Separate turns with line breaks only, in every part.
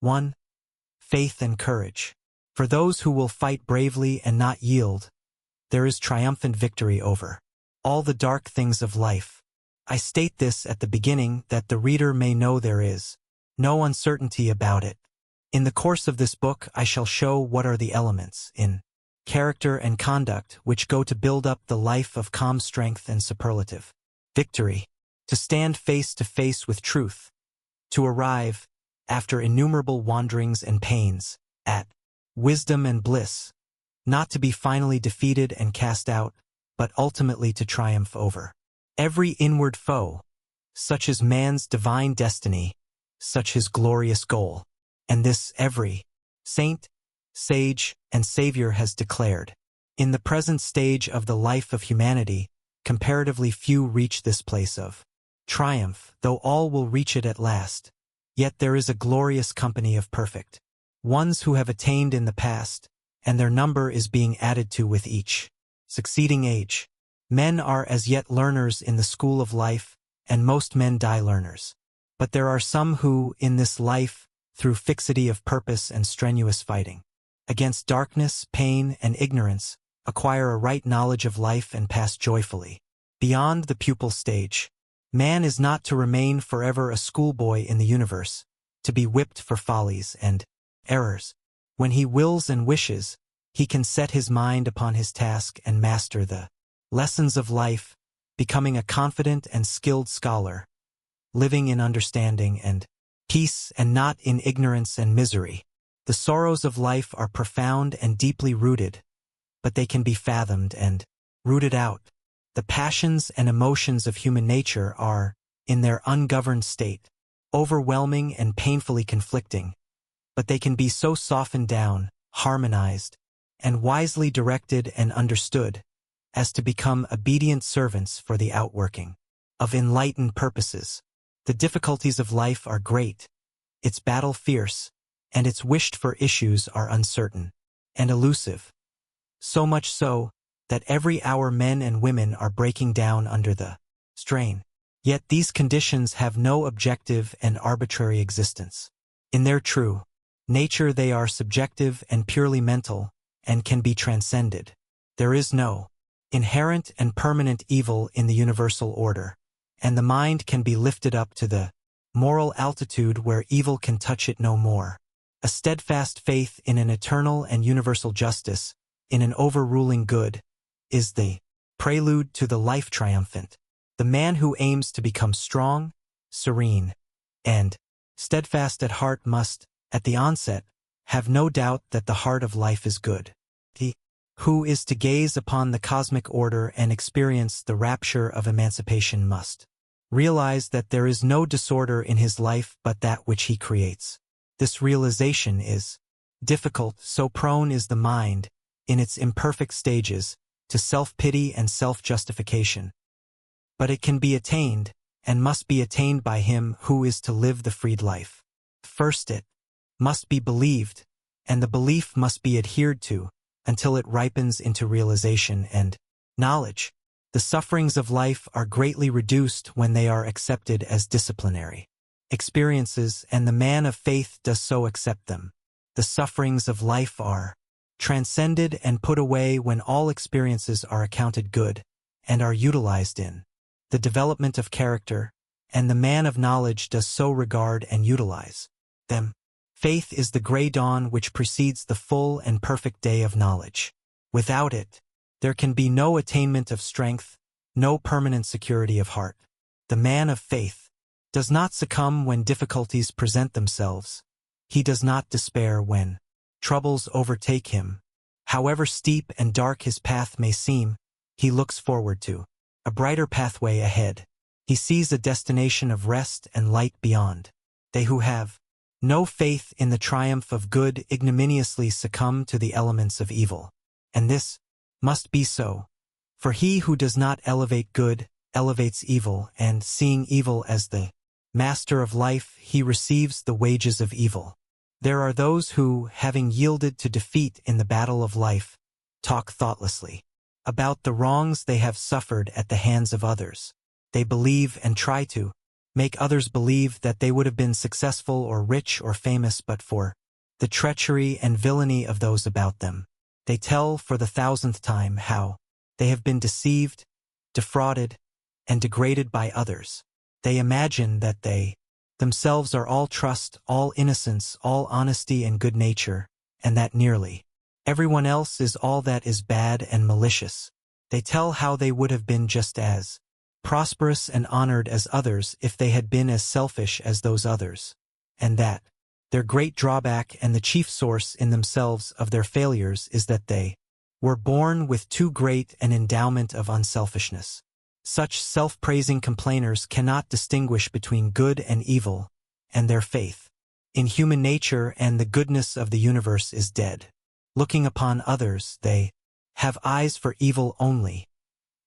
1. Faith and courage. For those who will fight bravely and not yield, there is triumphant victory over all the dark things of life. I state this at the beginning that the reader may know there is no uncertainty about it. In the course of this book I shall show what are the elements in character and conduct which go to build up the life of calm strength and superlative victory, to stand face to face with truth, to arrive, after innumerable wanderings and pains, at wisdom and bliss, not to be finally defeated and cast out, but ultimately to triumph over every inward foe. Such is man's divine destiny, such his glorious goal, and this every saint, sage, and savior has declared. In the present stage of the life of humanity, comparatively few reach this place of triumph, though all will reach it at last. Yet there is a glorious company of perfect ones who have attained in the past, and their number is being added to with each succeeding age. Men are as yet learners in the school of life, and most men die learners. But there are some who, in this life, through fixity of purpose and strenuous fighting against darkness, pain, and ignorance, acquire a right knowledge of life and pass joyfully beyond the pupil stage. Man is not to remain forever a schoolboy in the universe, to be whipped for follies and errors. When he wills and wishes, he can set his mind upon his task and master the lessons of life, becoming a confident and skilled scholar, living in understanding and peace and not in ignorance and misery. The sorrows of life are profound and deeply rooted, but they can be fathomed and rooted out. The passions and emotions of human nature are, in their ungoverned state, overwhelming and painfully conflicting, but they can be so softened down, harmonized, and wisely directed and understood, as to become obedient servants for the outworking of enlightened purposes. The difficulties of life are great, its battle fierce, and its wished-for issues are uncertain and elusive. So much so, that every hour men and women are breaking down under the strain. Yet these conditions have no objective and arbitrary existence. In their true nature they are subjective and purely mental, and can be transcended. There is no inherent and permanent evil in the universal order, and the mind can be lifted up to the moral altitude where evil can touch it no more. A steadfast faith in an eternal and universal justice, in an overruling good, is the prelude to the life triumphant. The man who aims to become strong, serene, and steadfast at heart must, at the onset, have no doubt that the heart of life is good. He who is to gaze upon the cosmic order and experience the rapture of emancipation must realize that there is no disorder in his life but that which he creates. This realization is difficult, so prone is the mind, in its imperfect stages, to self-pity and self-justification. But it can be attained, and must be attained by him who is to live the freed life. First it must be believed, and the belief must be adhered to, until it ripens into realization and knowledge. The sufferings of life are greatly reduced when they are accepted as disciplinary experiences, and the man of faith does so accept them. The sufferings of life are transcended and put away when all experiences are accounted good, and are utilized in the development of character, and the man of knowledge does so regard and utilize them. Faith is the gray dawn which precedes the full and perfect day of knowledge. Without it, there can be no attainment of strength, no permanent security of heart. The man of faith does not succumb when difficulties present themselves. He does not despair when troubles overtake him. However steep and dark his path may seem, he looks forward to a brighter pathway ahead. He sees a destination of rest and light beyond. They who have no faith in the triumph of good ignominiously succumb to the elements of evil. And this must be so. For he who does not elevate good, elevates evil, and seeing evil as the master of life, he receives the wages of evil. There are those who, having yielded to defeat in the battle of life, talk thoughtlessly about the wrongs they have suffered at the hands of others. They believe and try to make others believe that they would have been successful or rich or famous but for the treachery and villainy of those about them. They tell for the thousandth time how they have been deceived, defrauded, and degraded by others. They imagine that they themselves are all trust, all innocence, all honesty and good nature, and that nearly everyone else is all that is bad and malicious. They tell how they would have been just as prosperous and honored as others if they had been as selfish as those others, and that their great drawback and the chief source in themselves of their failures is that they were born with too great an endowment of unselfishness. Such self-praising complainers cannot distinguish between good and evil, and their faith in human nature and the goodness of the universe is dead. Looking upon others, they have eyes for evil only.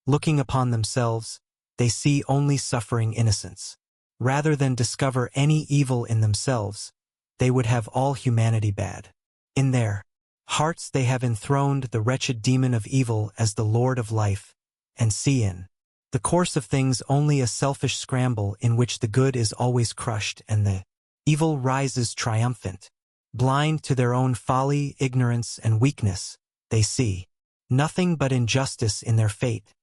Looking upon themselves, they see only suffering innocence. Rather than discover any evil in themselves, they would have all humanity bad. In their hearts they have enthroned the wretched demon of evil as the Lord of life, and see in the course of things only a selfish scramble in which the good is always crushed and the evil rises triumphant. Blind to their own folly, ignorance, and weakness, they see nothing but injustice in their fate,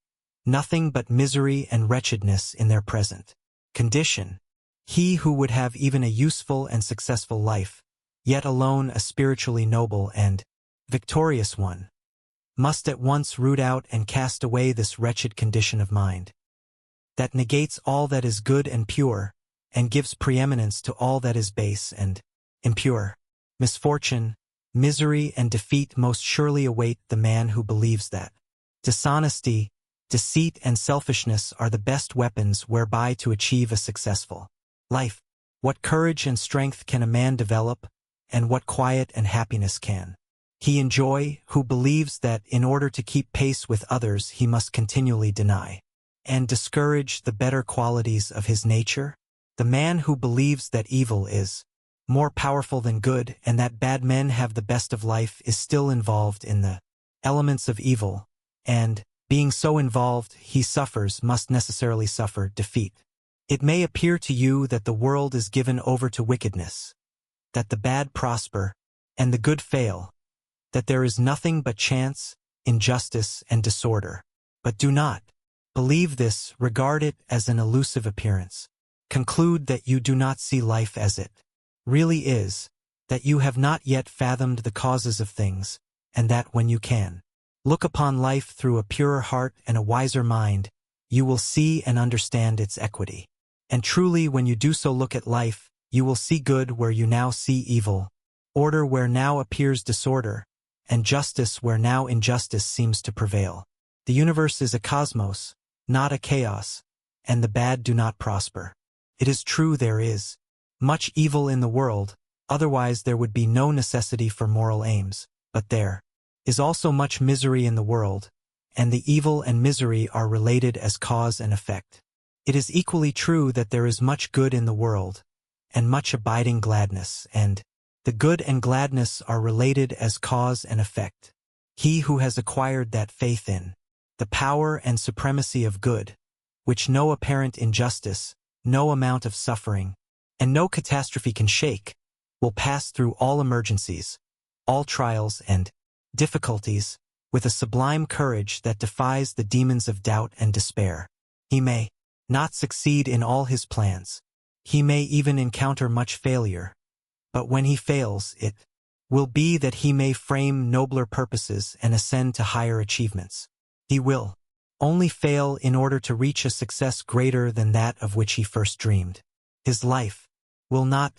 nothing but misery and wretchedness in their present condition. He who would have even a useful and successful life, yet alone a spiritually noble and victorious one, must at once root out and cast away this wretched condition of mind that negates all that is good and pure, and gives preeminence to all that is base and impure. Misfortune, misery, and defeat most surely await the man who believes that dishonesty, deceit, and selfishness are the best weapons whereby to achieve a successful life. What courage and strength can a man develop, and what quiet and happiness can he enjoy, who believes that in order to keep pace with others he must continually deny and discourage the better qualities of his nature? The man who believes that evil is more powerful than good and that bad men have the best of life is still involved in the elements of evil, and, being so involved, he must necessarily suffer defeat. It may appear to you that the world is given over to wickedness, that the bad prosper, and the good fail, that there is nothing but chance, injustice, and disorder. But do not believe this, regard it as an elusive appearance. Conclude that you do not see life as it really is, that you have not yet fathomed the causes of things, and that when you can look upon life through a purer heart and a wiser mind, you will see and understand its equity. And truly, when you do so look at life, you will see good where you now see evil, order where now appears disorder, and justice where now injustice seems to prevail. The universe is a cosmos, not a chaos, and the bad do not prosper. It is true there is much evil in the world, otherwise there would be no necessity for moral aims, but there is also much misery in the world, and the evil and misery are related as cause and effect. It is equally true that there is much good in the world, and much abiding gladness, and the good and gladness are related as cause and effect. He who has acquired that faith in the power and supremacy of good, which no apparent injustice, no amount of suffering, and no catastrophe can shake, will pass through all emergencies, all trials and difficulties, with a sublime courage that defies the demons of doubt and despair. He may not succeed in all his plans. He may even encounter much failure. But when he fails, it will be that he may frame nobler purposes and ascend to higher achievements. He will only fail in order to reach a success greater than that of which he first dreamed. His life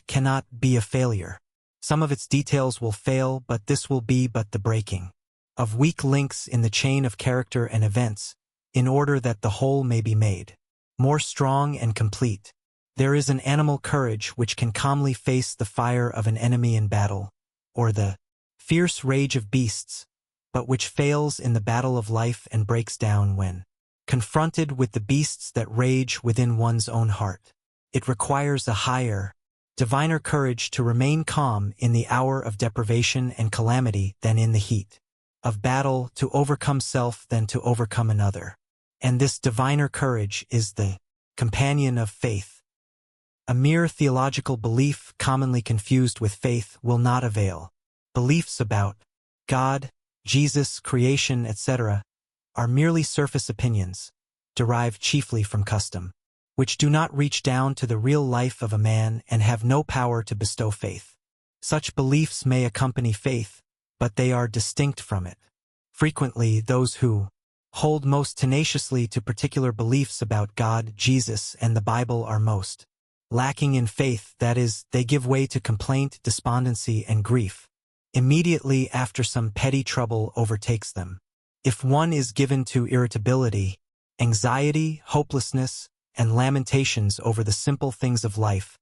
cannot be a failure. Some of its details will fail, but this will be but the breaking of weak links in the chain of character and events, in order that the whole may be made more strong and complete. There is an animal courage which can calmly face the fire of an enemy in battle, or the fierce rage of beasts, but which fails in the battle of life and breaks down when confronted with the beasts that rage within one's own heart. It requires a higher, diviner courage to remain calm in the hour of deprivation and calamity than in the heat of battle, to overcome self than to overcome another. And this diviner courage is the companion of faith. A mere theological belief commonly confused with faith will not avail. Beliefs about God, Jesus, creation, etc. are merely surface opinions, derived chiefly from custom, which do not reach down to the real life of a man and have no power to bestow faith. Such beliefs may accompany faith, but they are distinct from it. Frequently, those who hold most tenaciously to particular beliefs about God, Jesus, and the Bible are most lacking in faith, that is, they give way to complaint, despondency, and grief immediately after some petty trouble overtakes them. If one is given to irritability, anxiety, hopelessness, and lamentations over the simple things of life,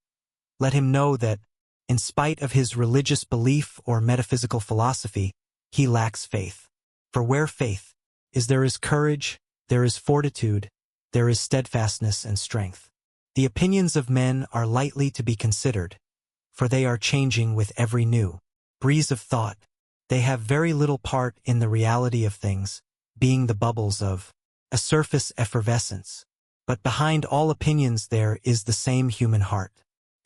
let him know that, in spite of his religious belief or metaphysical philosophy, he lacks faith. For where faith is, there is courage, there is fortitude, there is steadfastness and strength. The opinions of men are lightly to be considered, for they are changing with every new breeze of thought. They have very little part in the reality of things, being the bubbles of a surface effervescence. But behind all opinions there is the same human heart.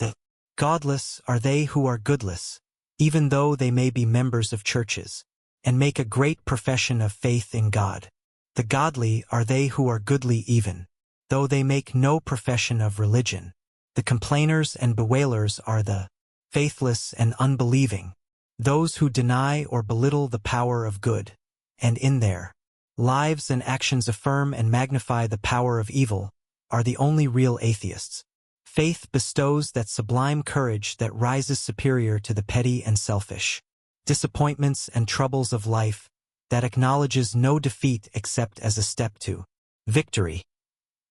The godless are they who are goodless, even though they may be members of churches, and make a great profession of faith in God. The godly are they who are goodly even though they make no profession of religion. The complainers and bewailers are the faithless and unbelieving, those who deny or belittle the power of good, and in their lives and actions affirm and magnify the power of evil, are the only real atheists. Faith bestows that sublime courage that rises superior to the petty and selfish disappointments and troubles of life, that acknowledges no defeat except as a step to victory,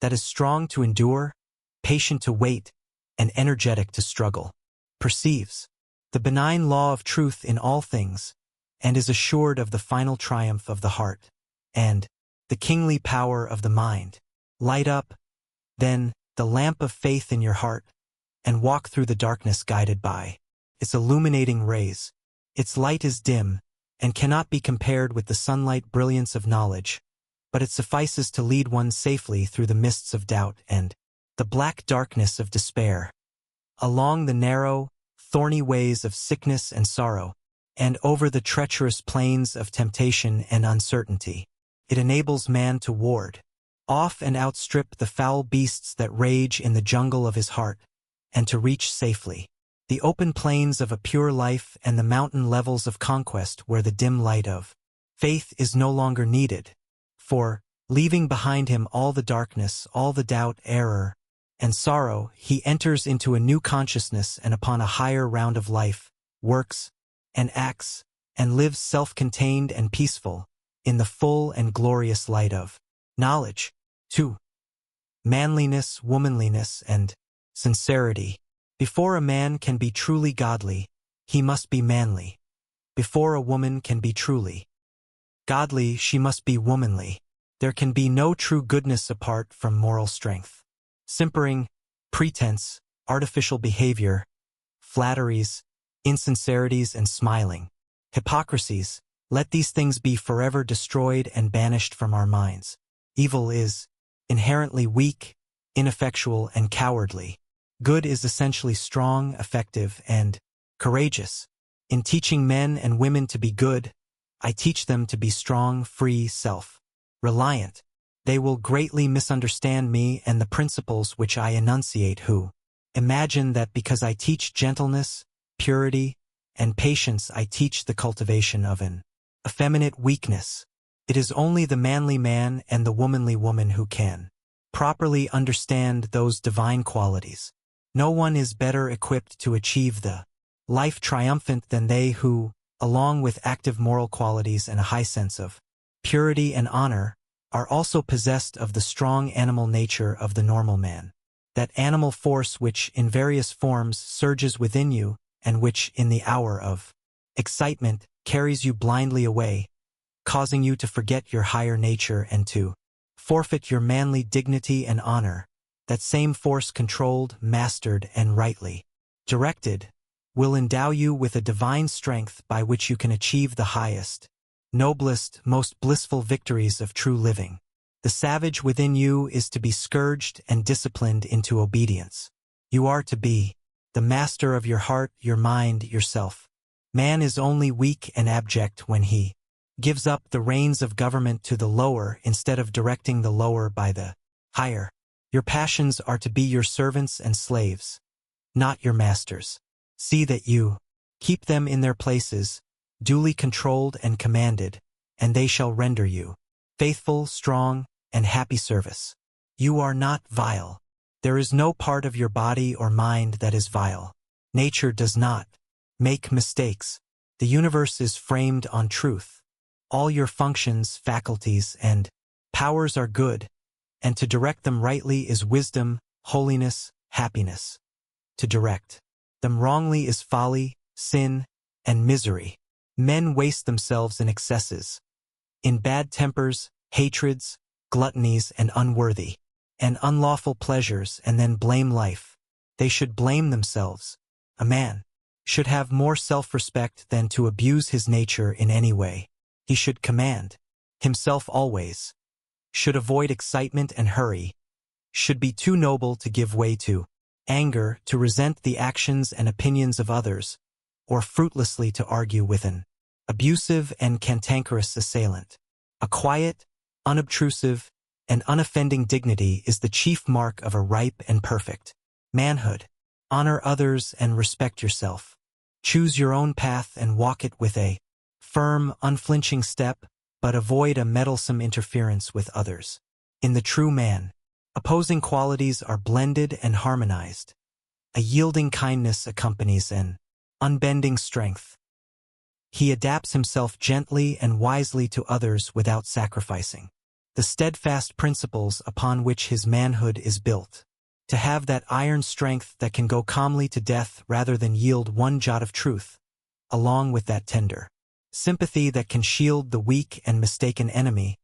that is strong to endure, patient to wait, and energetic to struggle, perceives the benign law of truth in all things, and is assured of the final triumph of the heart, and the kingly power of the mind. Light up, then, the lamp of faith in your heart, and walk through the darkness guided by its illuminating rays. Its light is dim, and cannot be compared with the sunlight brilliance of knowledge, but it suffices to lead one safely through the mists of doubt and the black darkness of despair, along the narrow, thorny ways of sickness and sorrow, and over the treacherous plains of temptation and uncertainty. It enables man to ward off and outstrip the foul beasts that rage in the jungle of his heart, and to reach safely the open plains of a pure life and the mountain levels of conquest where the dim light of faith is no longer needed. For, leaving behind him all the darkness, all the doubt, error, and sorrow, he enters into a new consciousness and upon a higher round of life, works, and acts, and lives self-contained and peaceful, in the full and glorious light of knowledge. 2. Manliness, womanliness, and sincerity. Before a man can be truly godly, he must be manly. Before a woman can be truly godly, she must be womanly. There can be no true goodness apart from moral strength. Simpering, pretense, artificial behavior, flatteries, insincerities, and smiling, hypocrisies, let these things be forever destroyed and banished from our minds. Evil is inherently weak, ineffectual, and cowardly. Good is essentially strong, effective, and courageous. In teaching men and women to be good, I teach them to be strong, free, self-reliant. They will greatly misunderstand me and the principles which I enunciate who imagine that because I teach gentleness, purity, and patience I teach the cultivation of an effeminate weakness. It is only the manly man and the womanly woman who can properly understand those divine qualities. No one is better equipped to achieve the life triumphant than they who, along with active moral qualities and a high sense of purity and honor, are also possessed of the strong animal nature of the normal man. That animal force which, in various forms, surges within you, and which, in the hour of excitement, carries you blindly away, causing you to forget your higher nature and to forfeit your manly dignity and honor. That same force controlled, mastered, and rightly directed, will endow you with a divine strength by which you can achieve the highest, noblest, most blissful victories of true living. The savage within you is to be scourged and disciplined into obedience. You are to be the master of your heart, your mind, yourself. Man is only weak and abject when he gives up the reins of government to the lower instead of directing the lower by the higher. Your passions are to be your servants and slaves, not your masters. See that you keep them in their places, duly controlled and commanded, and they shall render you faithful, strong, and happy service. You are not vile. There is no part of your body or mind that is vile. Nature does not make mistakes. The universe is framed on truth. All your functions, faculties, and powers are good, and to direct them rightly is wisdom, holiness, happiness. To direct them wrongly is folly, sin, and misery. Men waste themselves in excesses, in bad tempers, hatreds, gluttonies, and unworthy and unlawful pleasures, and then blame life. They should blame themselves. A man should have more self-respect than to abuse his nature in any way. He should command himself always, should avoid excitement and hurry, should be too noble to give way to anger, to resent the actions and opinions of others, or fruitlessly to argue with an abusive and cantankerous assailant. A quiet, unobtrusive, and unoffending dignity is the chief mark of a ripe and perfect manhood. Honor others and respect yourself. Choose your own path and walk it with a firm, unflinching step, but avoid a meddlesome interference with others. In the true man, opposing qualities are blended and harmonized. A yielding kindness accompanies an unbending strength. He adapts himself gently and wisely to others without sacrificing the steadfast principles upon which his manhood is built. To have that iron strength that can go calmly to death rather than yield one jot of truth, along with that tender sympathy that can shield the weak and mistaken enemy,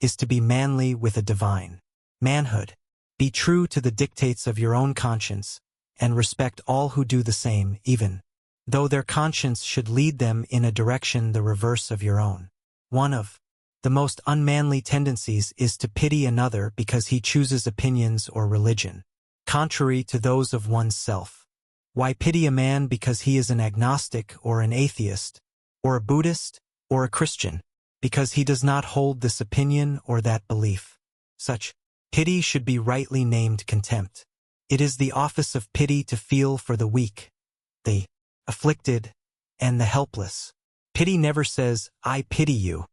is to be manly with a divine manhood. Be true to the dictates of your own conscience, and respect all who do the same, even though their conscience should lead them in a direction the reverse of your own. One of the most unmanly tendencies is to pity another because he chooses opinions or religion contrary to those of one's self. Why pity a man because he is an agnostic or an atheist, or a Buddhist, or a Christian, because he does not hold this opinion or that belief? Such pity should be rightly named contempt. It is the office of pity to feel for the weak, the afflicted, and the helpless. Pity never says, "I pity you."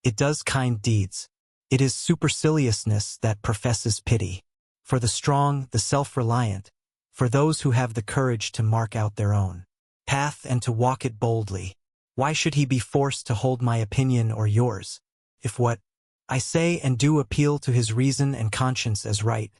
It does kind deeds. It is superciliousness that professes pity. For the strong, the self-reliant, for those who have the courage to mark out their own path and to walk it boldly. Why should he be forced to hold my opinion or yours? If what I say and do appeal to his reason and conscience as right,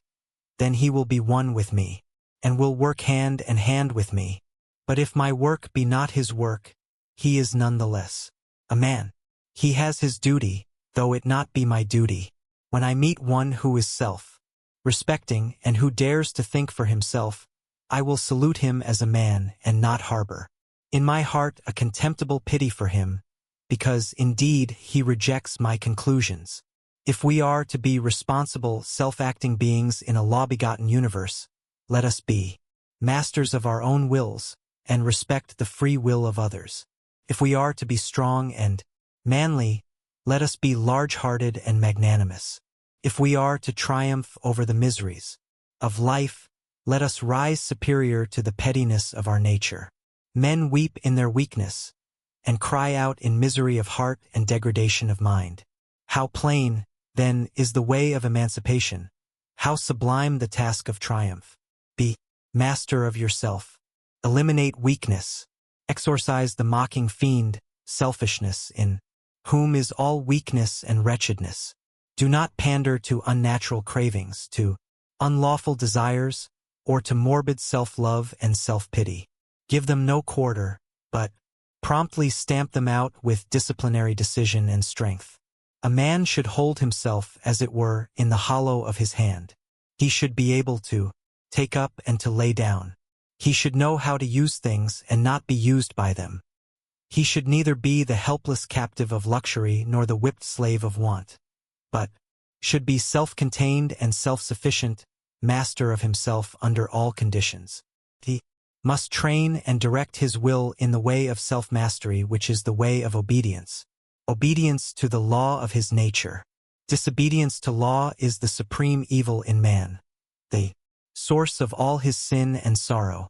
then he will be one with me, and will work hand in hand with me. But if my work be not his work, he is none the less a man. He has his duty, though it not be my duty. When I meet one who is self-respecting and who dares to think for himself, I will salute him as a man and not harbor in my heart a contemptible pity for him, because indeed he rejects my conclusions. If we are to be responsible, self-acting beings in a law-begotten universe, let us be masters of our own wills and respect the free will of others. If we are to be strong and manly, let us be large-hearted and magnanimous. If we are to triumph over the miseries of life, let us rise superior to the pettiness of our nature. Men weep in their weakness, and cry out in misery of heart and degradation of mind. How plain, then, is the way of emancipation! How sublime the task of triumph! Be master of yourself. Eliminate weakness. Exorcise the mocking fiend, selfishness, in whom is all weakness and wretchedness. Do not pander to unnatural cravings, to unlawful desires, or to morbid self-love and self-pity. Give them no quarter, but promptly stamp them out with disciplinary decision and strength. A man should hold himself, as it were, in the hollow of his hand. He should be able to take up and to lay down. He should know how to use things and not be used by them. He should neither be the helpless captive of luxury nor the whipped slave of want, but should be self-contained and self-sufficient, master of himself under all conditions. He must train and direct his will in the way of self-mastery, which is the way of obedience. Obedience to the law of his nature. Disobedience to law is the supreme evil in man, the source of all his sin and sorrow.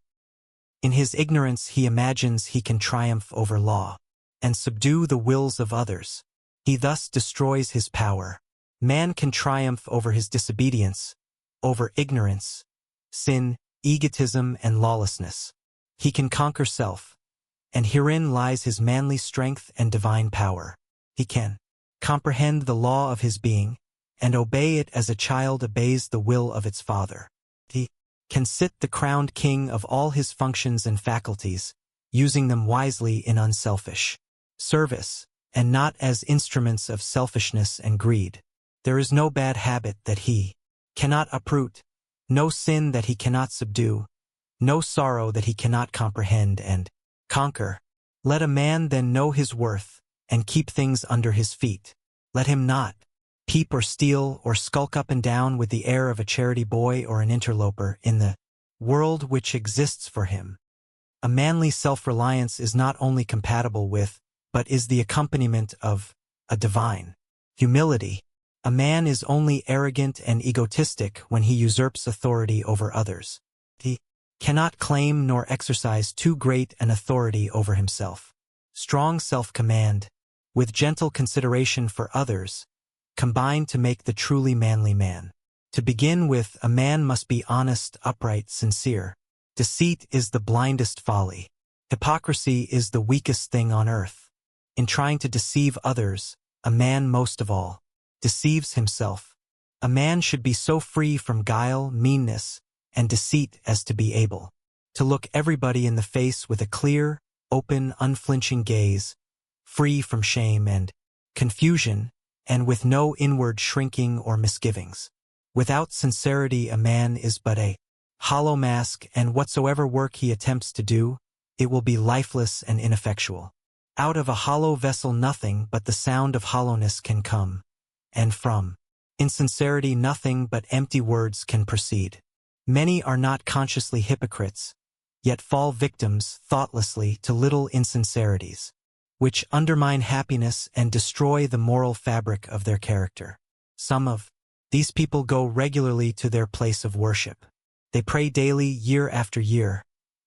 In his ignorance he imagines he can triumph over law and subdue the wills of others. He thus destroys his power. Man can triumph over his disobedience, over ignorance, sin, egotism, and lawlessness. He can conquer self, and herein lies his manly strength and divine power. He can comprehend the law of his being, and obey it as a child obeys the will of its father. He can sit the crowned king of all his functions and faculties, using them wisely in unselfish service, and not as instruments of selfishness and greed. There is no bad habit that he cannot uproot, no sin that he cannot subdue, no sorrow that he cannot comprehend and conquer. Let a man then know his worth, and keep things under his feet. Let him not peep or steal or skulk up and down with the air of a charity boy or an interloper in the world which exists for him. A manly self-reliance is not only compatible with, but is the accompaniment of, a divine humility. A man is only arrogant and egotistic when he usurps authority over others. He cannot claim nor exercise too great an authority over himself. Strong self-command, with gentle consideration for others, combine to make the truly manly man. To begin with, a man must be honest, upright, sincere. Deceit is the blindest folly. Hypocrisy is the weakest thing on earth. In trying to deceive others, a man most of all deceives himself. A man should be so free from guile, meanness, and deceit as to be able to look everybody in the face with a clear, open, unflinching gaze, free from shame and confusion, and with no inward shrinking or misgivings. Without sincerity a man is but a hollow mask, and whatsoever work he attempts to do, it will be lifeless and ineffectual. Out of a hollow vessel nothing but the sound of hollowness can come, and from insincerity nothing but empty words can proceed. Many are not consciously hypocrites, yet fall victims thoughtlessly to little insincerities, which undermine happiness and destroy the moral fabric of their character. Some of these people go regularly to their place of worship. They pray daily, year after year,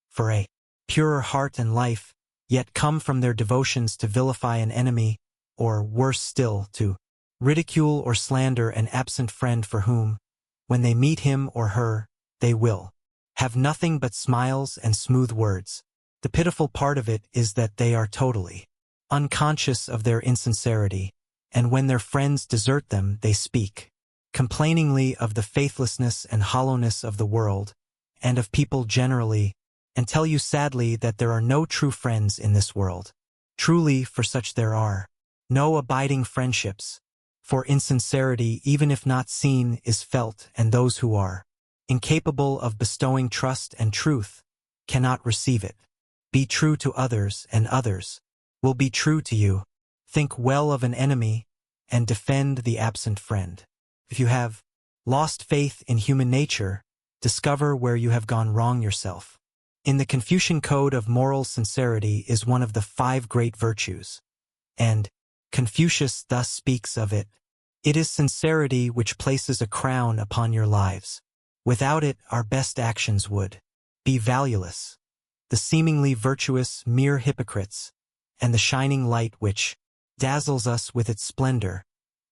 for a purer heart and life, yet come from their devotions to vilify an enemy, or worse still, to ridicule or slander an absent friend for whom, when they meet him or her, they will have nothing but smiles and smooth words. The pitiful part of it is that they are totally unconscious of their insincerity, and when their friends desert them, they speak complainingly of the faithlessness and hollowness of the world, and of people generally, and tell you sadly that there are no true friends in this world. Truly, for such there are no abiding friendships, for insincerity, even if not seen, is felt, and those who are incapable of bestowing trust and truth cannot receive it. Be true to others, and others will be true to you. Think well of an enemy, and defend the absent friend. If you have lost faith in human nature, discover where you have gone wrong yourself. In the Confucian code of moral sincerity is one of the 5 great virtues, and Confucius thus speaks of it. It is sincerity which places a crown upon your lives. Without it, our best actions would be valueless. The seemingly virtuous mere hypocrites, and the shining light which dazzles us with its splendor,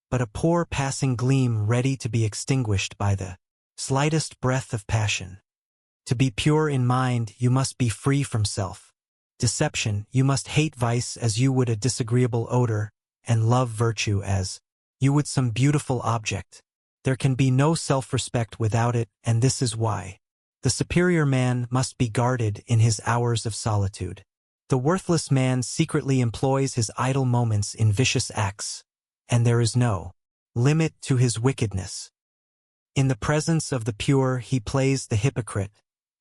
but a poor passing gleam ready to be extinguished by the slightest breath of passion. To be pure in mind, you must be free from self-deception. You must hate vice as you would a disagreeable odor, and love virtue as you would some beautiful object. There can be no self-respect without it, and this is why the superior man must be guarded in his hours of solitude. The worthless man secretly employs his idle moments in vicious acts, and there is no limit to his wickedness. In the presence of the pure he plays the hypocrite,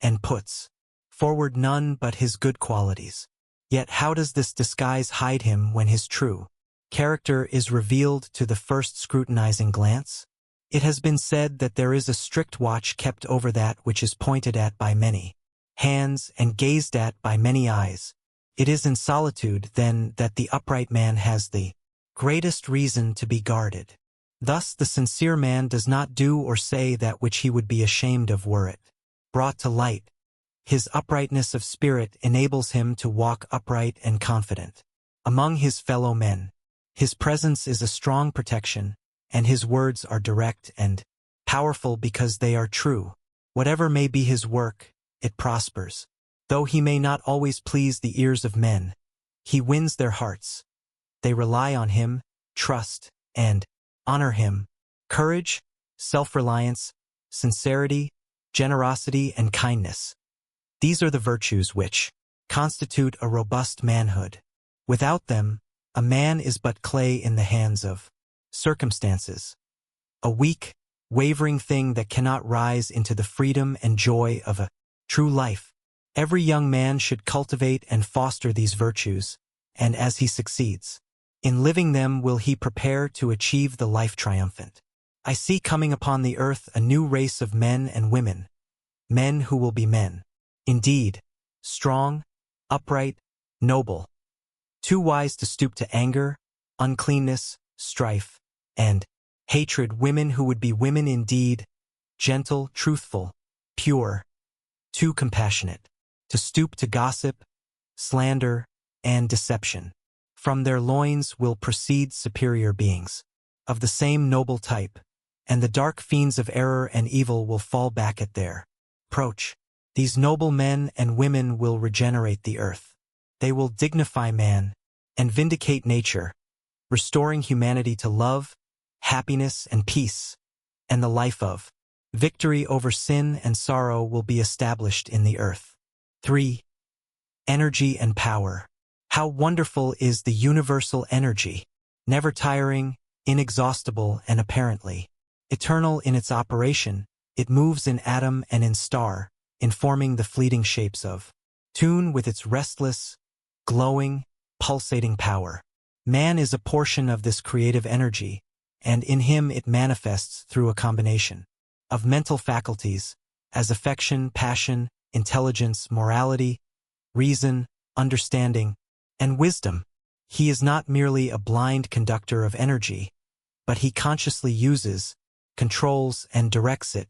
and puts forward none but his good qualities. Yet how does this disguise hide him when his true character is revealed to the first scrutinizing glance? It has been said that there is a strict watch kept over that which is pointed at by many hands and gazed at by many eyes. It is in solitude, then, that the upright man has the greatest reason to be guarded. Thus the sincere man does not do or say that which he would be ashamed of were it brought to light. His uprightness of spirit enables him to walk upright and confident among his fellow men. His presence is a strong protection, and his words are direct and powerful because they are true. Whatever may be his work, it prospers. Though he may not always please the ears of men, he wins their hearts. They rely on him, trust, and honor him. Courage, self-reliance, sincerity, generosity, and kindness. These are the virtues which constitute a robust manhood. Without them, a man is but clay in the hands of circumstances, a weak, wavering thing that cannot rise into the freedom and joy of a true life. Every young man should cultivate and foster these virtues, and as he succeeds in living them will he prepare to achieve the life triumphant. I see coming upon the earth a new race of men and women, men who will be men, indeed, strong, upright, noble, too wise to stoop to anger, uncleanness, strife, and hatred, women who would be women indeed, gentle, truthful, pure, too compassionate to stoop to gossip, slander, and deception. From their loins will proceed superior beings of the same noble type, and the dark fiends of error and evil will fall back at their approach. These noble men and women will regenerate the earth. They will dignify man and vindicate nature, restoring humanity to love, happiness, and peace, and the life of victory over sin and sorrow will be established in the earth. 3. Energy and power. How wonderful is the universal energy, never tiring, inexhaustible, and apparently eternal in its operation. It moves in atom and in star, informing the fleeting shapes of tune with its restless, glowing, pulsating power. Man is a portion of this creative energy, and in him it manifests through a combination of mental faculties, as affection, passion, intelligence, morality, reason, understanding, and wisdom. He is not merely a blind conductor of energy, but he consciously uses, controls, and directs it.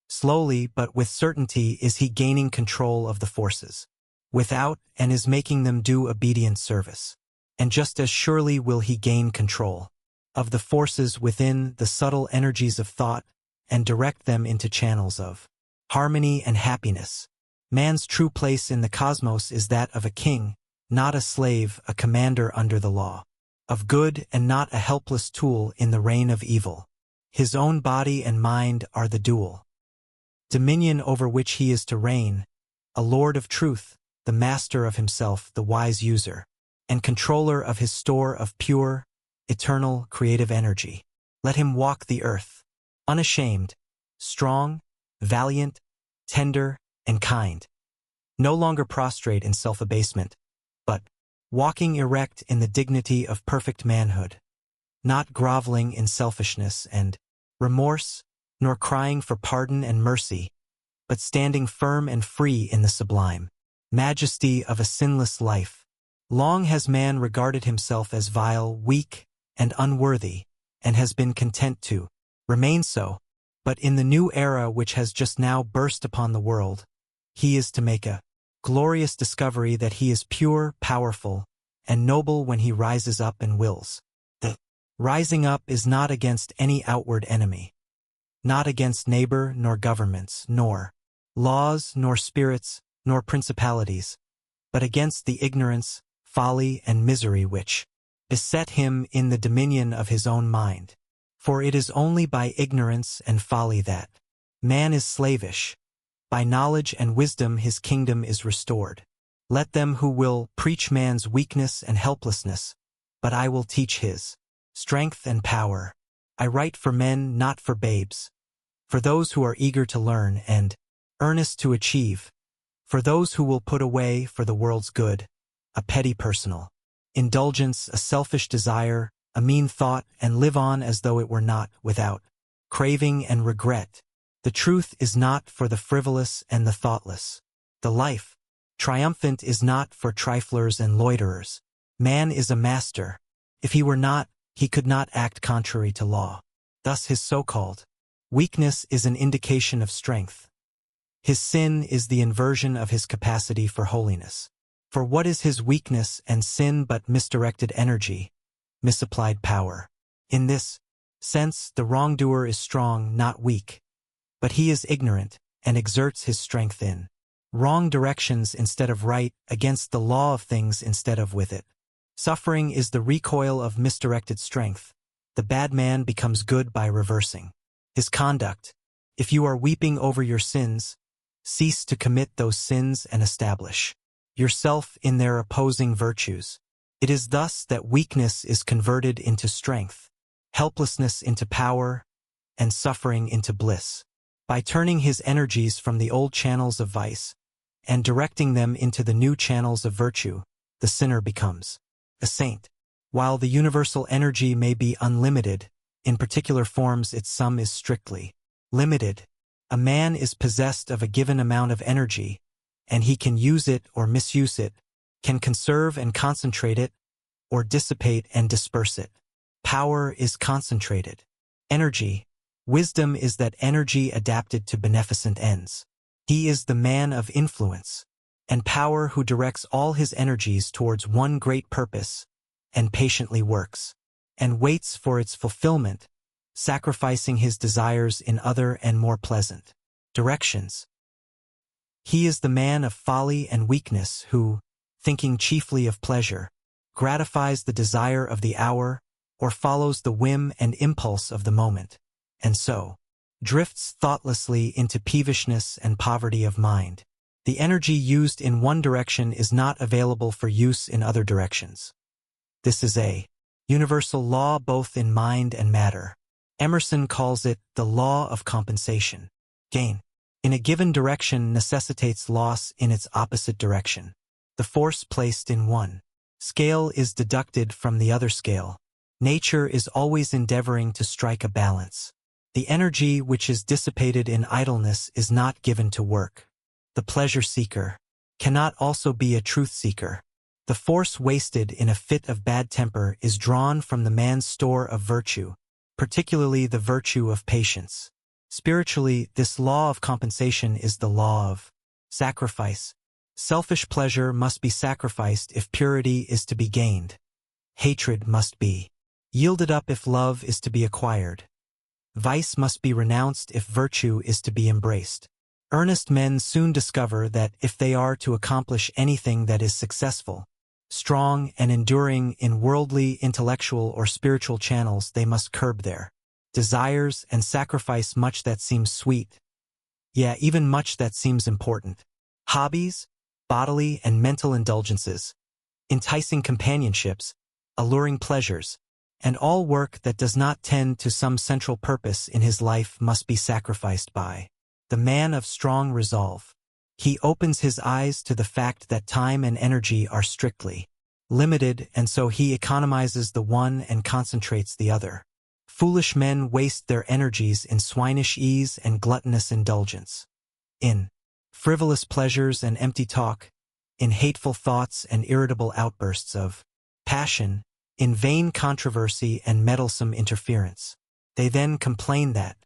Slowly but with certainty is he gaining control of the forces without and is making them do obedient service. And just as surely will he gain control of the forces within, the subtle energies of thought, and direct them into channels of harmony and happiness. Man's true place in the cosmos is that of a king, not a slave, a commander under the law of good, and not a helpless tool in the reign of evil. His own body and mind are the dual dominion over which he is to reign, a lord of truth, the master of himself, the wise user, and controller of his store of pure, eternal, creative energy. Let him walk the earth, unashamed, strong, valiant, tender, and kind, no longer prostrate in self-abasement, but walking erect in the dignity of perfect manhood, not groveling in selfishness and remorse, nor crying for pardon and mercy, but standing firm and free in the sublime majesty of a sinless life. Long has man regarded himself as vile, weak, and unworthy, and has been content to remain so, but in the new era which has just now burst upon the world, he is to make a glorious discovery that he is pure, powerful, and noble when he rises up and wills. The rising up is not against any outward enemy, not against neighbor, nor governments, nor laws, nor spirits, nor principalities, but against the ignorance, folly, and misery which beset him in the dominion of his own mind. For it is only by ignorance and folly that man is slavish. By knowledge and wisdom his kingdom is restored. Let them who will preach man's weakness and helplessness, but I will teach his strength and power. I write for men, not for babes, for those who are eager to learn and earnest to achieve, for those who will put away, for the world's good, a petty personal indulgence, a selfish desire, a mean thought, and live on as though it were not, without craving and regret. The truth is not for the frivolous and the thoughtless. The life, triumphant, is not for triflers and loiterers. Man is a master. If he were not, he could not act contrary to law. Thus his so-called weakness is an indication of strength. His sin is the inversion of his capacity for holiness. For what is his weakness and sin but misdirected energy, misapplied power? In this sense, the wrongdoer is strong, not weak. But he is ignorant and exerts his strength in wrong directions instead of right, against the law of things instead of with it. Suffering is the recoil of misdirected strength. The bad man becomes good by reversing his conduct. If you are weeping over your sins, cease to commit those sins and establish yourself in their opposing virtues. It is thus that weakness is converted into strength, helplessness into power, and suffering into bliss. By turning his energies from the old channels of vice and directing them into the new channels of virtue, the sinner becomes a saint. While the universal energy may be unlimited, in particular forms its sum is strictly limited. A man is possessed of a given amount of energy, and he can use it or misuse it, can conserve and concentrate it, or dissipate and disperse it. Power is concentrated. Energy, wisdom is that energy adapted to beneficent ends. He is the man of influence and power who directs all his energies towards one great purpose, and patiently works, and waits for its fulfillment, sacrificing his desires in other and more pleasant directions. He is the man of folly and weakness who, thinking chiefly of pleasure, gratifies the desire of the hour or follows the whim and impulse of the moment, and so drifts thoughtlessly into peevishness and poverty of mind. The energy used in one direction is not available for use in other directions. This is a universal law both in mind and matter. Emerson calls it the law of compensation. Gain in a given direction necessitates loss in its opposite direction. The force placed in one scale is deducted from the other scale. Nature is always endeavoring to strike a balance. The energy which is dissipated in idleness is not given to work. The pleasure seeker cannot also be a truth seeker. The force wasted in a fit of bad temper is drawn from the man's store of virtue, particularly the virtue of patience. Spiritually, this law of compensation is the law of sacrifice. Selfish pleasure must be sacrificed if purity is to be gained. Hatred must be yielded up if love is to be acquired. Vice must be renounced if virtue is to be embraced. Earnest men soon discover that if they are to accomplish anything that is successful, strong and enduring in worldly, intellectual, or spiritual channels, they must curb their desires and sacrifice much that seems sweet, even much that seems important. Hobbies, bodily and mental indulgences, enticing companionships, alluring pleasures, and all work that does not tend to some central purpose in his life must be sacrificed by the man of strong resolve. He opens his eyes to the fact that time and energy are strictly limited, and so he economizes the one and concentrates the other. Foolish men waste their energies in swinish ease and gluttonous indulgence, in frivolous pleasures and empty talk, in hateful thoughts and irritable outbursts of passion, in vain controversy and meddlesome interference. They then complain that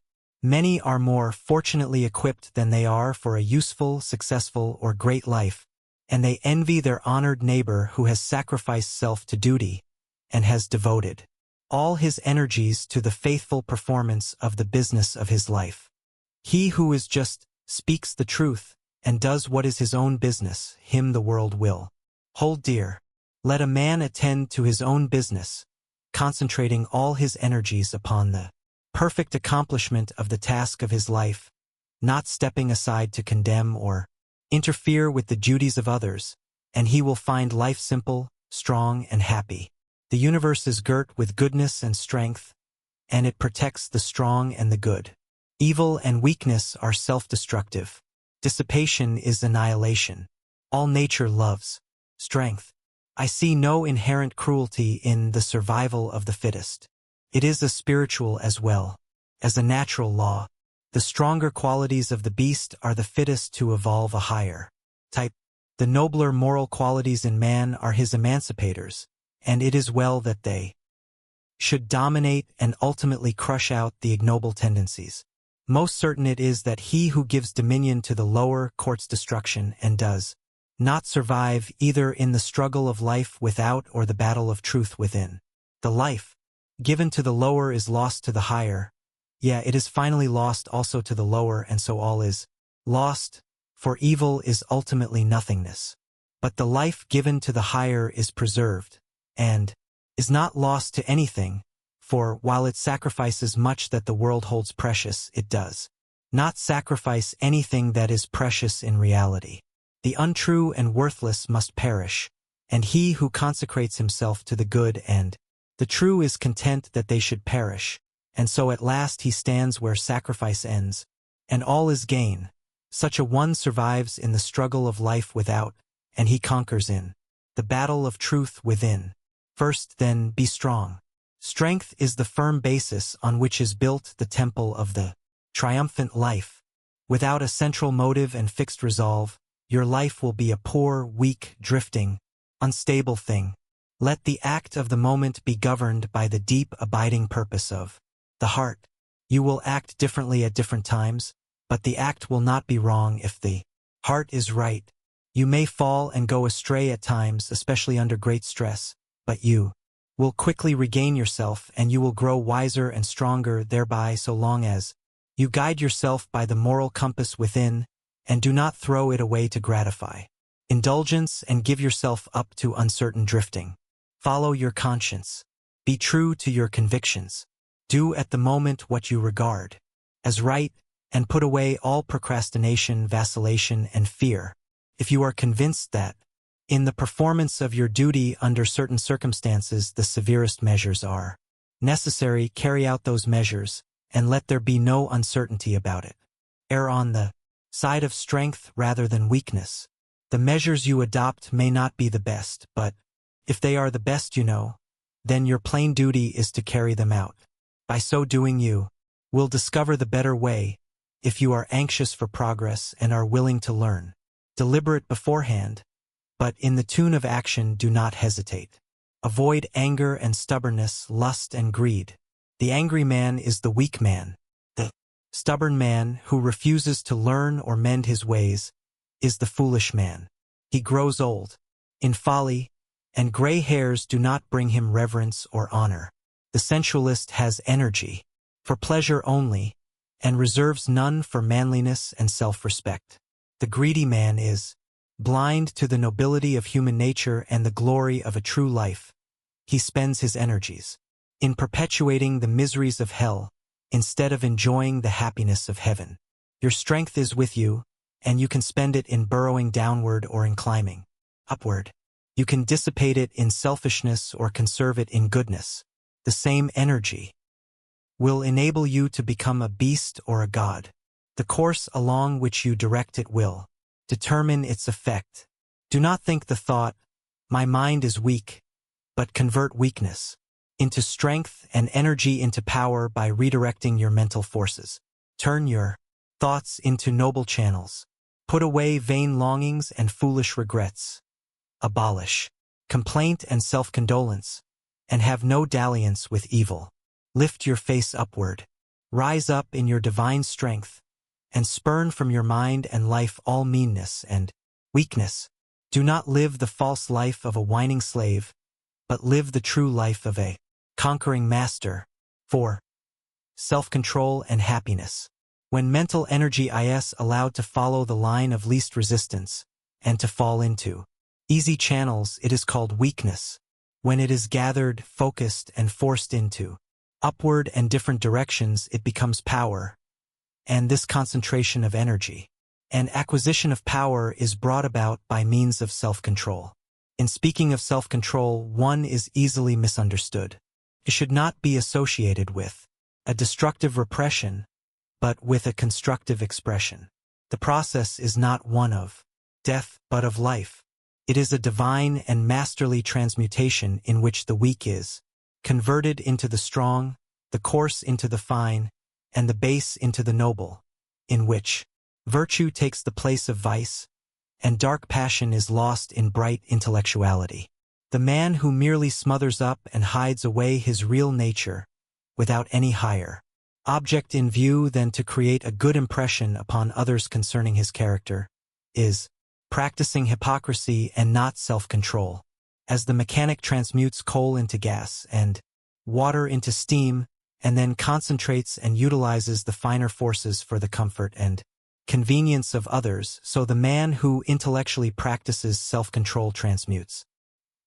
many are more fortunately equipped than they are for a useful, successful, or great life, and they envy their honored neighbor who has sacrificed self to duty and has devoted all his energies to the faithful performance of the business of his life. He who is just speaks the truth and does what is his own business, him the world will hold dear. Let a man attend to his own business, concentrating all his energies upon the perfect accomplishment of the task of his life, not stepping aside to condemn or interfere with the duties of others, and he will find life simple, strong, and happy. The universe is girt with goodness and strength, and it protects the strong and the good. Evil and weakness are self-destructive. Dissipation is annihilation. All nature loves strength. I see no inherent cruelty in the survival of the fittest. It is a spiritual as well As a natural law, the stronger qualities of the beast are the fittest to evolve a higher type. The nobler moral qualities in man are his emancipators, and it is well that they should dominate and ultimately crush out the ignoble tendencies. Most certain it is that he who gives dominion to the lower courts destruction and does not survive either in the struggle of life without or the battle of truth within. The life given to the lower is lost to the higher. Yeah, it is finally lost also to the lower, and so all is lost, for evil is ultimately nothingness. But the life given to the higher is preserved, and is not lost to anything, for while it sacrifices much that the world holds precious, it does not sacrifice anything that is precious in reality. The untrue and worthless must perish, and he who consecrates himself to the good and the true is content that they should perish, and so at last he stands where sacrifice ends, and all is gain. Such a one survives in the struggle of life without, and he conquers in the battle of truth within. First, then, be strong. Strength is the firm basis on which is built the temple of the triumphant life. Without a central motive and fixed resolve, your life will be a poor, weak, drifting, unstable thing. Let the act of the moment be governed by the deep, abiding purpose of the heart. You will act differently at different times, but the act will not be wrong if the heart is right. You may fall and go astray at times, especially under great stress, but you will quickly regain yourself and you will grow wiser and stronger thereby so long as you guide yourself by the moral compass within and do not throw it away to gratify indulgence and give yourself up to uncertain drifting. Follow your conscience. Be true to your convictions. Do at the moment what you regard as right, and put away all procrastination, vacillation, and fear. If you are convinced that, in the performance of your duty under certain circumstances, the severest measures are necessary, carry out those measures, and let there be no uncertainty about it. Err on the side of strength rather than weakness. The measures you adopt may not be the best, but if they are the best you know, then your plain duty is to carry them out. By so doing you will discover the better way, if you are anxious for progress and are willing to learn. Deliberate beforehand, but in the tune of action do not hesitate. Avoid anger and stubbornness, lust and greed. The angry man is the weak man. The stubborn man, who refuses to learn or mend his ways, is the foolish man. He grows old in folly, and gray hairs do not bring him reverence or honor. The sensualist has energy for pleasure only, and reserves none for manliness and self-respect. The greedy man is blind to the nobility of human nature and the glory of a true life. He spends his energies in perpetuating the miseries of hell instead of enjoying the happiness of heaven. Your strength is with you, and you can spend it in burrowing downward or in climbing upward. You can dissipate it in selfishness or conserve it in goodness. The same energy will enable you to become a beast or a god. The course along which you direct it will determine its effect. Do not think the thought, "My mind is weak," but convert weakness into strength and energy into power by redirecting your mental forces. Turn your thoughts into noble channels. Put away vain longings and foolish regrets. Abolish complaint and self-condolence, and have no dalliance with evil. Lift your face upward. Rise up in your divine strength, and spurn from your mind and life all meanness and weakness. Do not live the false life of a whining slave, but live the true life of a conquering master. 4. Self-control and happiness. When mental energy is allowed to follow the line of least resistance, and to fall into easy channels, it is called weakness. When it is gathered, focused, and forced into upward and different directions, it becomes power. And this concentration of energy and acquisition of power is brought about by means of self-control. In speaking of self-control, one is easily misunderstood. It should not be associated with a destructive repression, but with a constructive expression. The process is not one of death, but of life. It is a divine and masterly transmutation in which the weak is converted into the strong, the coarse into the fine, and the base into the noble, in which virtue takes the place of vice, and dark passion is lost in bright intellectuality. The man who merely smothers up and hides away his real nature, without any higher object in view than to create a good impression upon others concerning his character, is practicing hypocrisy and not self-control. As the mechanic transmutes coal into gas and water into steam, and then concentrates and utilizes the finer forces for the comfort and convenience of others, so the man who intellectually practices self-control transmutes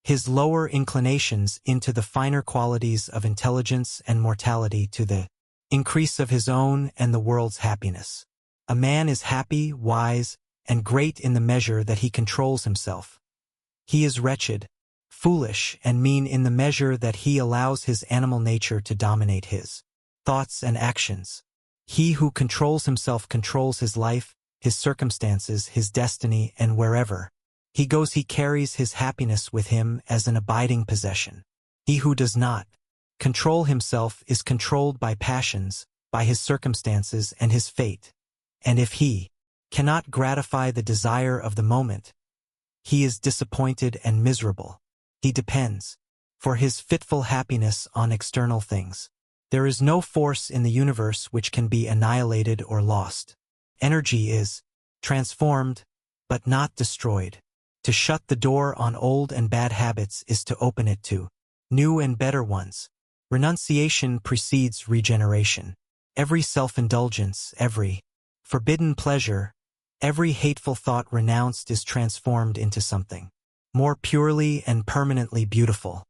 his lower inclinations into the finer qualities of intelligence and mortality to the increase of his own and the world's happiness. A man is happy, wise, and great in the measure that he controls himself. He is wretched, foolish, and mean in the measure that he allows his animal nature to dominate his thoughts and actions. He who controls himself controls his life, his circumstances, his destiny, and wherever he goes he carries his happiness with him as an abiding possession. He who does not control himself is controlled by passions, by his circumstances and his fate, and if he cannot gratify the desire of the moment, he is disappointed and miserable. He depends, for his fitful happiness, on external things. There is no force in the universe which can be annihilated or lost. Energy is transformed, but not destroyed. To shut the door on old and bad habits is to open it to new and better ones. Renunciation precedes regeneration. Every self-indulgence, every forbidden pleasure, every hateful thought renounced is transformed into something more purely and permanently beautiful.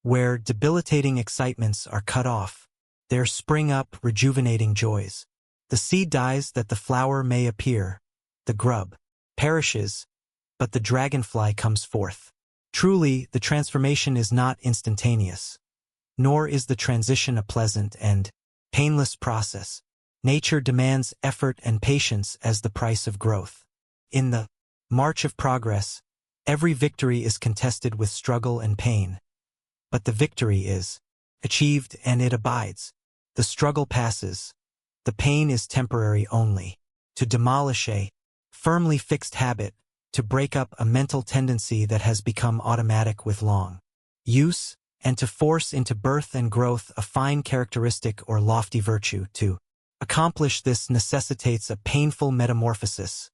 Where debilitating excitements are cut off, there spring up rejuvenating joys. The seed dies that the flower may appear, the grub perishes, but the dragonfly comes forth. Truly, the transformation is not instantaneous, nor is the transition a pleasant and painless process. Nature demands effort and patience as the price of growth. In the march of progress, every victory is contested with struggle and pain. But the victory is achieved and it abides. The struggle passes. The pain is temporary only. To demolish a firmly fixed habit, to break up a mental tendency that has become automatic with long use, and to force into birth and growth a fine characteristic or lofty virtue, to accomplish this necessitates a painful metamorphosis,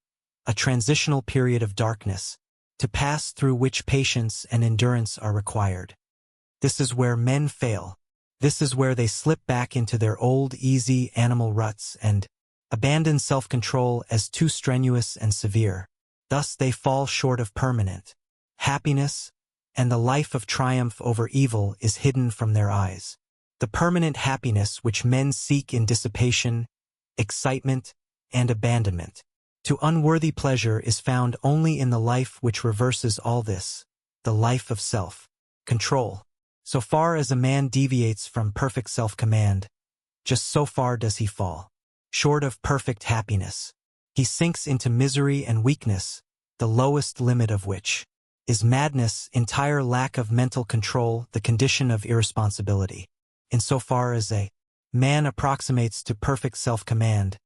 a transitional period of darkness, to pass through which patience and endurance are required. This is where men fail. This is where they slip back into their old, easy animal ruts and abandon self-control as too strenuous and severe. Thus they fall short of permanent happiness, and the life of triumph over evil is hidden from their eyes. The permanent happiness which men seek in dissipation, excitement, and abandonment to unworthy pleasure is found only in the life which reverses all this, the life of self-control. So far as a man deviates from perfect self-command, just so far does he fall short of perfect happiness. He sinks into misery and weakness, the lowest limit of which is madness, entire lack of mental control, the condition of irresponsibility. In so far as a man approximates to perfect self-command,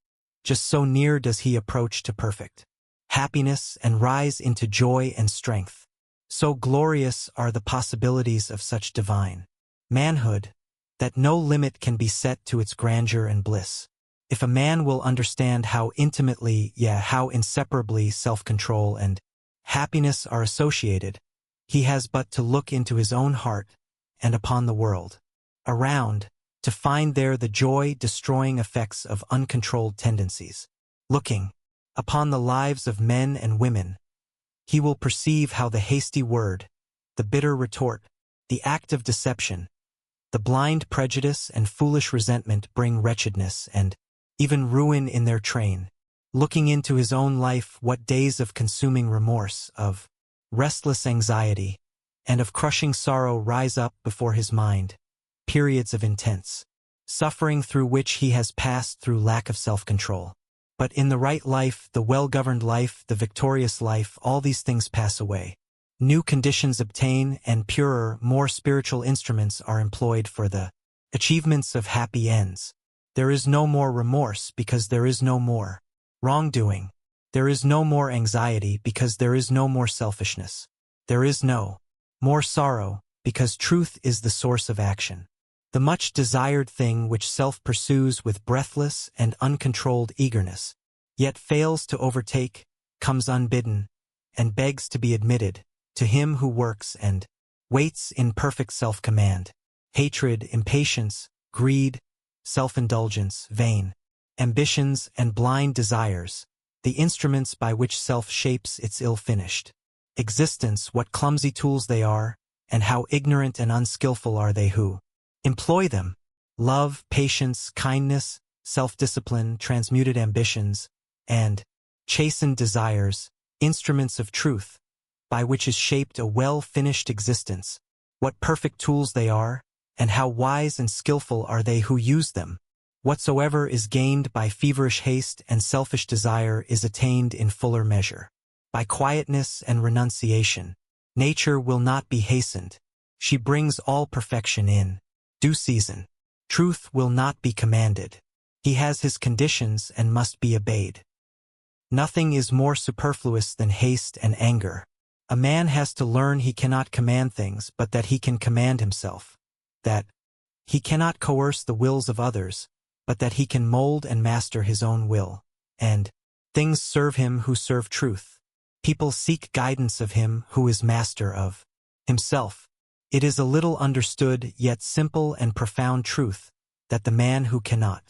just so near does he approach to perfect happiness and rise into joy and strength. So glorious are the possibilities of such divine manhood, that no limit can be set to its grandeur and bliss. If a man will understand how intimately, how inseparably self-control and happiness are associated, he has but to look into his own heart and upon the world around to find there the joy-destroying effects of uncontrolled tendencies. Looking upon the lives of men and women, he will perceive how the hasty word, the bitter retort, the act of deception, the blind prejudice and foolish resentment bring wretchedness and even ruin in their train. Looking into his own life, what days of consuming remorse, of restless anxiety, and of crushing sorrow rise up before his mind, periods of intense suffering through which he has passed through lack of self-control. But in the right life, the well-governed life, the victorious life, all these things pass away. New conditions obtain, and purer, more spiritual instruments are employed for the achievements of happy ends. There is no more remorse because there is no more wrongdoing. There is no more anxiety because there is no more selfishness. There is no more sorrow because truth is the source of action. The much desired thing which self pursues with breathless and uncontrolled eagerness, yet fails to overtake, comes unbidden, and begs to be admitted, to him who works and waits in perfect self-command. Hatred, impatience, greed, self-indulgence, vain ambitions, and blind desires, the instruments by which self shapes its ill-finished existence, what clumsy tools they are, and how ignorant and unskillful are they who employ them. Love, patience, kindness, self-discipline, transmuted ambitions, and chastened desires, instruments of truth, by which is shaped a well-finished existence. What perfect tools they are, and how wise and skillful are they who use them. Whatsoever is gained by feverish haste and selfish desire is attained in fuller measure. By quietness and renunciation, nature will not be hastened. She brings all perfection in due season. Truth will not be commanded. He has his conditions and must be obeyed. Nothing is more superfluous than haste and anger. A man has to learn he cannot command things, but that he can command himself. That he cannot coerce the wills of others, but that he can mold and master his own will. And things serve him who serve truth. People seek guidance of him who is master of himself. It is a little understood yet simple and profound truth that the man who cannot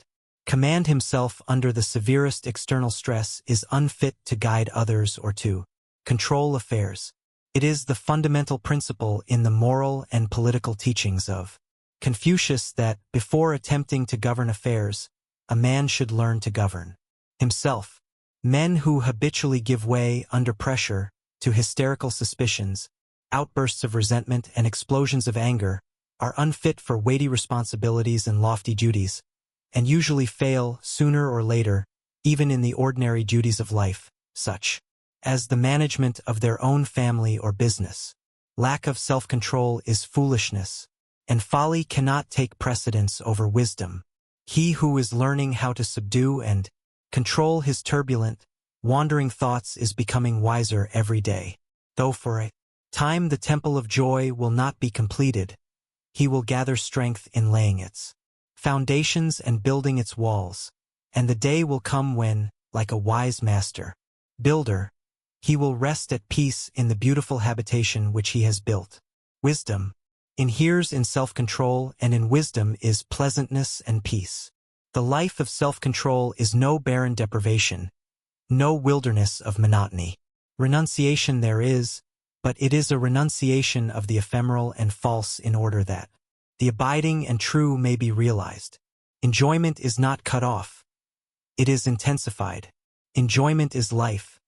command himself under the severest external stress is unfit to guide others or to control affairs. It is the fundamental principle in the moral and political teachings of Confucius that, before attempting to govern affairs, a man should learn to govern himself. Men who habitually give way under pressure to hysterical suspicions, outbursts of resentment, and explosions of anger are unfit for weighty responsibilities and lofty duties, and usually fail sooner or later, even in the ordinary duties of life, such as the management of their own family or business. Lack of self-control is foolishness, and folly cannot take precedence over wisdom. He who is learning how to subdue and control his turbulent, wandering thoughts is becoming wiser every day. Though for a time the temple of joy will not be completed, he will gather strength in laying its foundations and building its walls, and the day will come when, like a wise master builder, he will rest at peace in the beautiful habitation which he has built. Wisdom inheres in self-control, and in wisdom is pleasantness and peace. The life of self-control is no barren deprivation, no wilderness of monotony. Renunciation there is, but it is a renunciation of the ephemeral and false in order that the abiding and true may be realized. Enjoyment is not cut off. It is intensified. Enjoyment is life.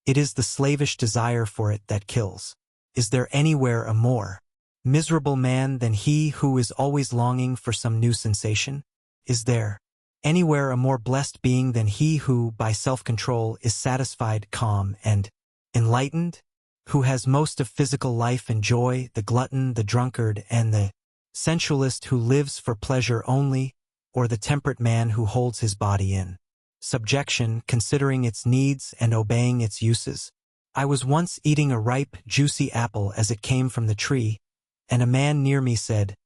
It is the slavish desire for it that kills. Is there anywhere a more miserable man than he who is always longing for some new sensation? Is there anywhere a more blessed being than he who, by self-control, is satisfied, calm, and enlightened? Who has most of physical life and joy, the glutton, the drunkard, and the sensualist who lives for pleasure only, or the temperate man who holds his body in subjection, considering its needs and obeying its uses? I was once eating a ripe, juicy apple as it came from the tree, and a man near me said,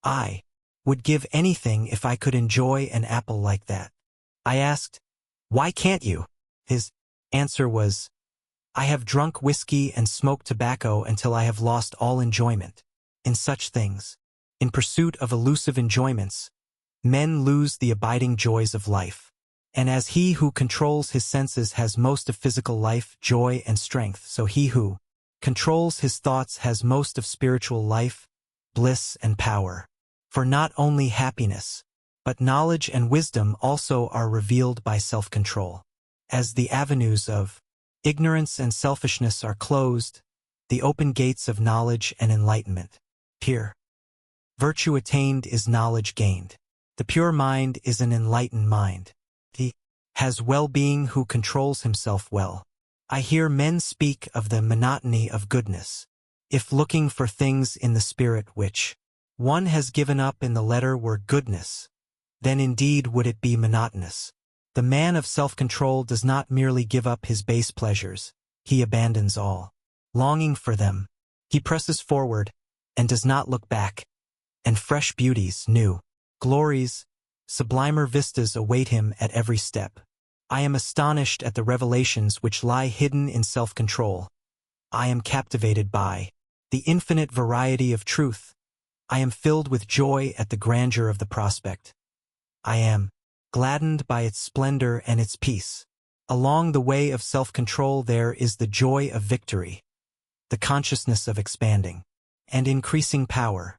"I would give anything if I could enjoy an apple like that." I asked, "Why can't you?" His answer was, "I have drunk whiskey and smoked tobacco until I have lost all enjoyment in such things." In pursuit of elusive enjoyments, men lose the abiding joys of life. And as he who controls his senses has most of physical life, joy, and strength, so he who controls his thoughts has most of spiritual life, bliss, and power. For not only happiness, but knowledge and wisdom also are revealed by self-control. As the avenues of ignorance and selfishness are closed, the open gates of knowledge and enlightenment appear. Virtue attained is knowledge gained. The pure mind is an enlightened mind. He has well-being who controls himself well. I hear men speak of the monotony of goodness. If looking for things in the spirit which one has given up in the letter were goodness, then indeed would it be monotonous. The man of self-control does not merely give up his base pleasures, he abandons all. Longing for them, he presses forward, and does not look back. And fresh beauties, new glories, sublimer vistas await him at every step. I am astonished at the revelations which lie hidden in self-control. I am captivated by the infinite variety of truth. I am filled with joy at the grandeur of the prospect. I am gladdened by its splendor and its peace. Along the way of self-control there is the joy of victory, the consciousness of expanding and increasing power,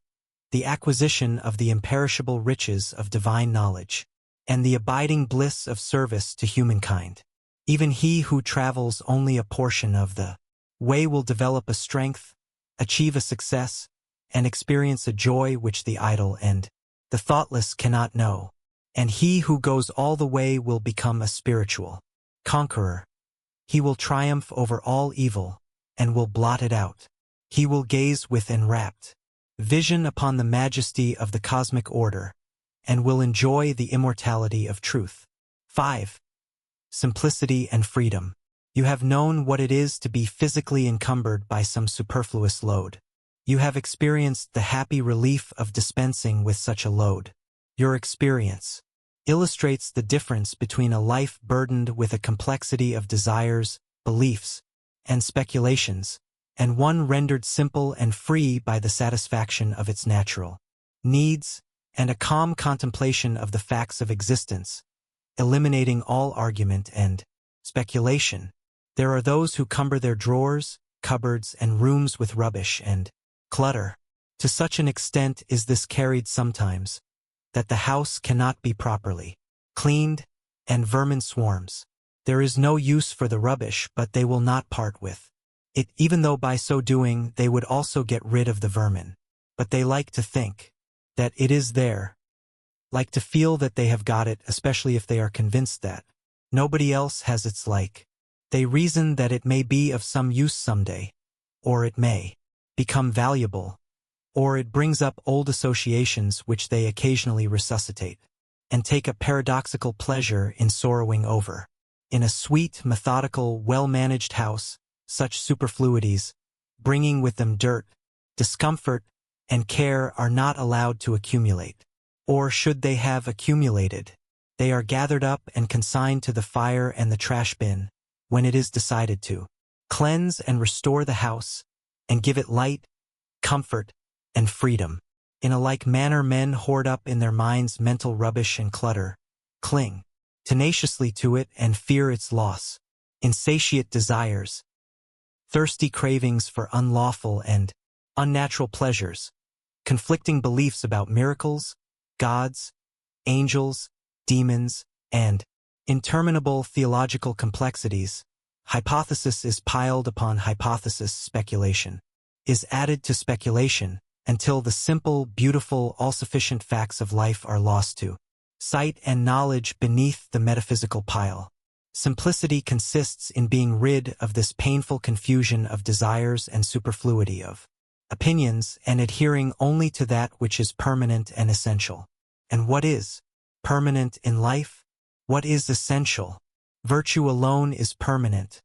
the acquisition of the imperishable riches of divine knowledge, and the abiding bliss of service to humankind. Even he who travels only a portion of the way will develop a strength, achieve a success, and experience a joy which the idle and the thoughtless cannot know. And he who goes all the way will become a spiritual conqueror. He will triumph over all evil, and will blot it out. He will gaze with enrapt vision upon the majesty of the cosmic order, and will enjoy the immortality of truth. 5. Simplicity and freedom. You have known what it is to be physically encumbered by some superfluous load. You have experienced the happy relief of dispensing with such a load. Your experience illustrates the difference between a life burdened with a complexity of desires, beliefs, and speculations, and one rendered simple and free by the satisfaction of its natural needs, and a calm contemplation of the facts of existence, eliminating all argument and speculation. There are those who cumber their drawers, cupboards, and rooms with rubbish and clutter. To such an extent is this carried sometimes, that the house cannot be properly cleaned, and vermin swarms. There is no use for the rubbish, but they will not part with it, even though by so doing they would also get rid of the vermin. But they like to think that it is there, like to feel that they have got it, especially if they are convinced that nobody else has its like. They reason that it may be of some use someday, or it may become valuable, or it brings up old associations which they occasionally resuscitate, and take a paradoxical pleasure in sorrowing over. In a sweet, methodical, well-managed house, such superfluities, bringing with them dirt, discomfort, and care, are not allowed to accumulate. Or should they have accumulated, they are gathered up and consigned to the fire and the trash bin, when it is decided to cleanse and restore the house, and give it light, comfort, and freedom. In a like manner men hoard up in their minds mental rubbish and clutter, cling tenaciously to it and fear its loss. Insatiate desires, thirsty cravings for unlawful and unnatural pleasures, conflicting beliefs about miracles, gods, angels, demons, and interminable theological complexities. Hypothesis is piled upon hypothesis, speculation is added to speculation, until the simple, beautiful, all-sufficient facts of life are lost to sight and knowledge beneath the metaphysical pile. Simplicity consists in being rid of this painful confusion of desires and superfluity of opinions, and adhering only to that which is permanent and essential. And what is permanent in life? What is essential? Virtue alone is permanent.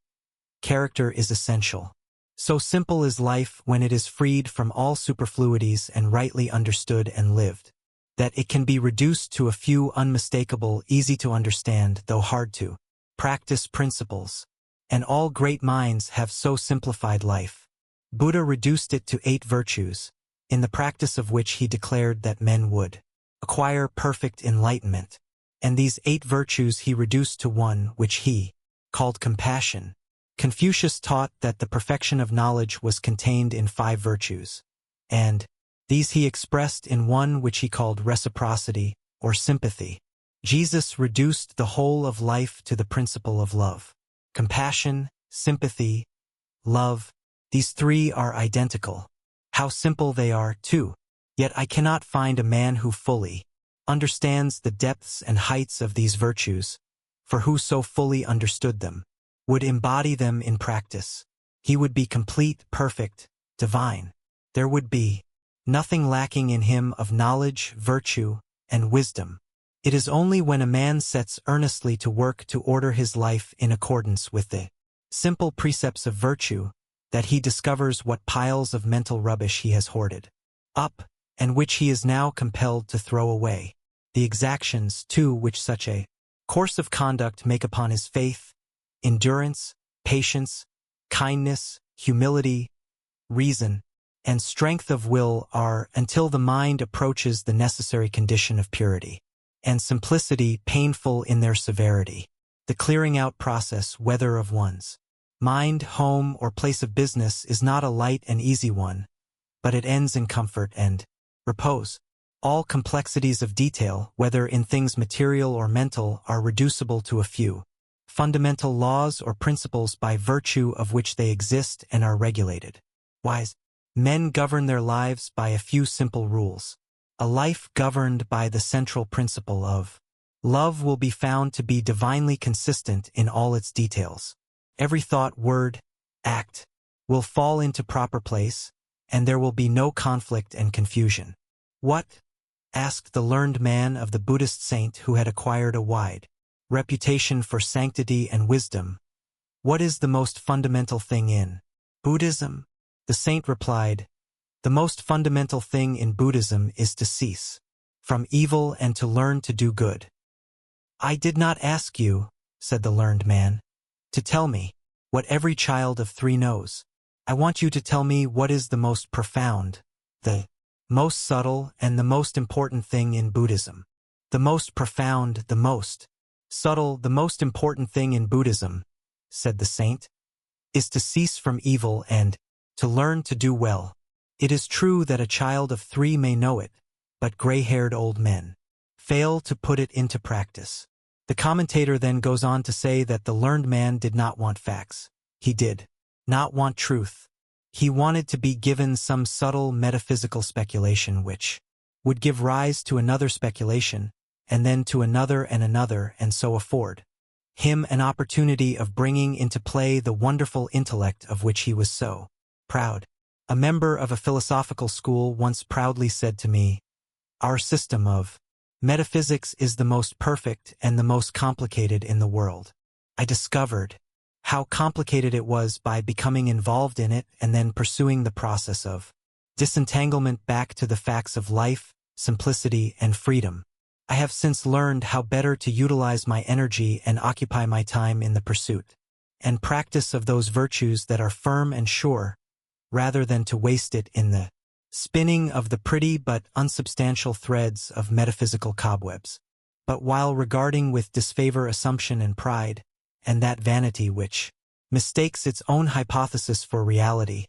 Character is essential. So simple is life when it is freed from all superfluities and rightly understood and lived, that it can be reduced to a few unmistakable, easy to understand, though hard to practice principles. And all great minds have so simplified life. Buddha reduced it to 8 virtues, in the practice of which he declared that men would acquire perfect enlightenment. And these 8 virtues he reduced to one which he called compassion. Confucius taught that the perfection of knowledge was contained in 5 virtues, and these he expressed in one which he called reciprocity, or sympathy. Jesus reduced the whole of life to the principle of love. Compassion, sympathy, love, these 3 are identical. How simple they are, too. Yet I cannot find a man who fully understands the depths and heights of these virtues, for who so fully understood them would embody them in practice. He would be complete, perfect, divine. There would be nothing lacking in him of knowledge, virtue, and wisdom. It is only when a man sets earnestly to work to order his life in accordance with the simple precepts of virtue that he discovers what piles of mental rubbish he has hoarded up, and which he is now compelled to throw away. The exactions, too, which such a course of conduct make upon his faith, endurance, patience, kindness, humility, reason, and strength of will are, until the mind approaches the necessary condition of purity and simplicity, painful in their severity. The clearing out process, whether of one's mind, home, or place of business, is not a light and easy one, but it ends in comfort and repose. All complexities of detail, whether in things material or mental, are reducible to a few fundamental laws or principles by virtue of which they exist and are regulated. Wise men govern their lives by a few simple rules. A life governed by the central principle of love will be found to be divinely consistent in all its details. Every thought, word, act will fall into proper place, and there will be no conflict and confusion. What? Asked the learned man of the Buddhist saint who had acquired a wide reputation for sanctity and wisdom. What is the most fundamental thing in Buddhism? The saint replied, the most fundamental thing in Buddhism is to cease from evil and to learn to do good. I did not ask you, said the learned man, to tell me what every child of 3 knows. I want you to tell me what is the most profound, the most subtle, and the most important thing in Buddhism. The most profound, the most subtle, the most important thing in Buddhism, said the saint, is to cease from evil and to learn to do well. It is true that a child of 3 may know it, but gray-haired old men fail to put it into practice. The commentator then goes on to say that the learned man did not want facts. He did not want truth. He wanted to be given some subtle metaphysical speculation which would give rise to another speculation, and then to another, and so afford him an opportunity of bringing into play the wonderful intellect of which he was so proud. A member of a philosophical school once proudly said to me, "Our system of metaphysics is the most perfect and the most complicated in the world." I discovered how complicated it was by becoming involved in it and then pursuing the process of disentanglement back to the facts of life, simplicity, and freedom. I have since learned how better to utilize my energy and occupy my time in the pursuit and practice of those virtues that are firm and sure, rather than to waste it in the spinning of the pretty but unsubstantial threads of metaphysical cobwebs. But while regarding with disfavor assumption and pride, and that vanity which mistakes its own hypothesis for reality,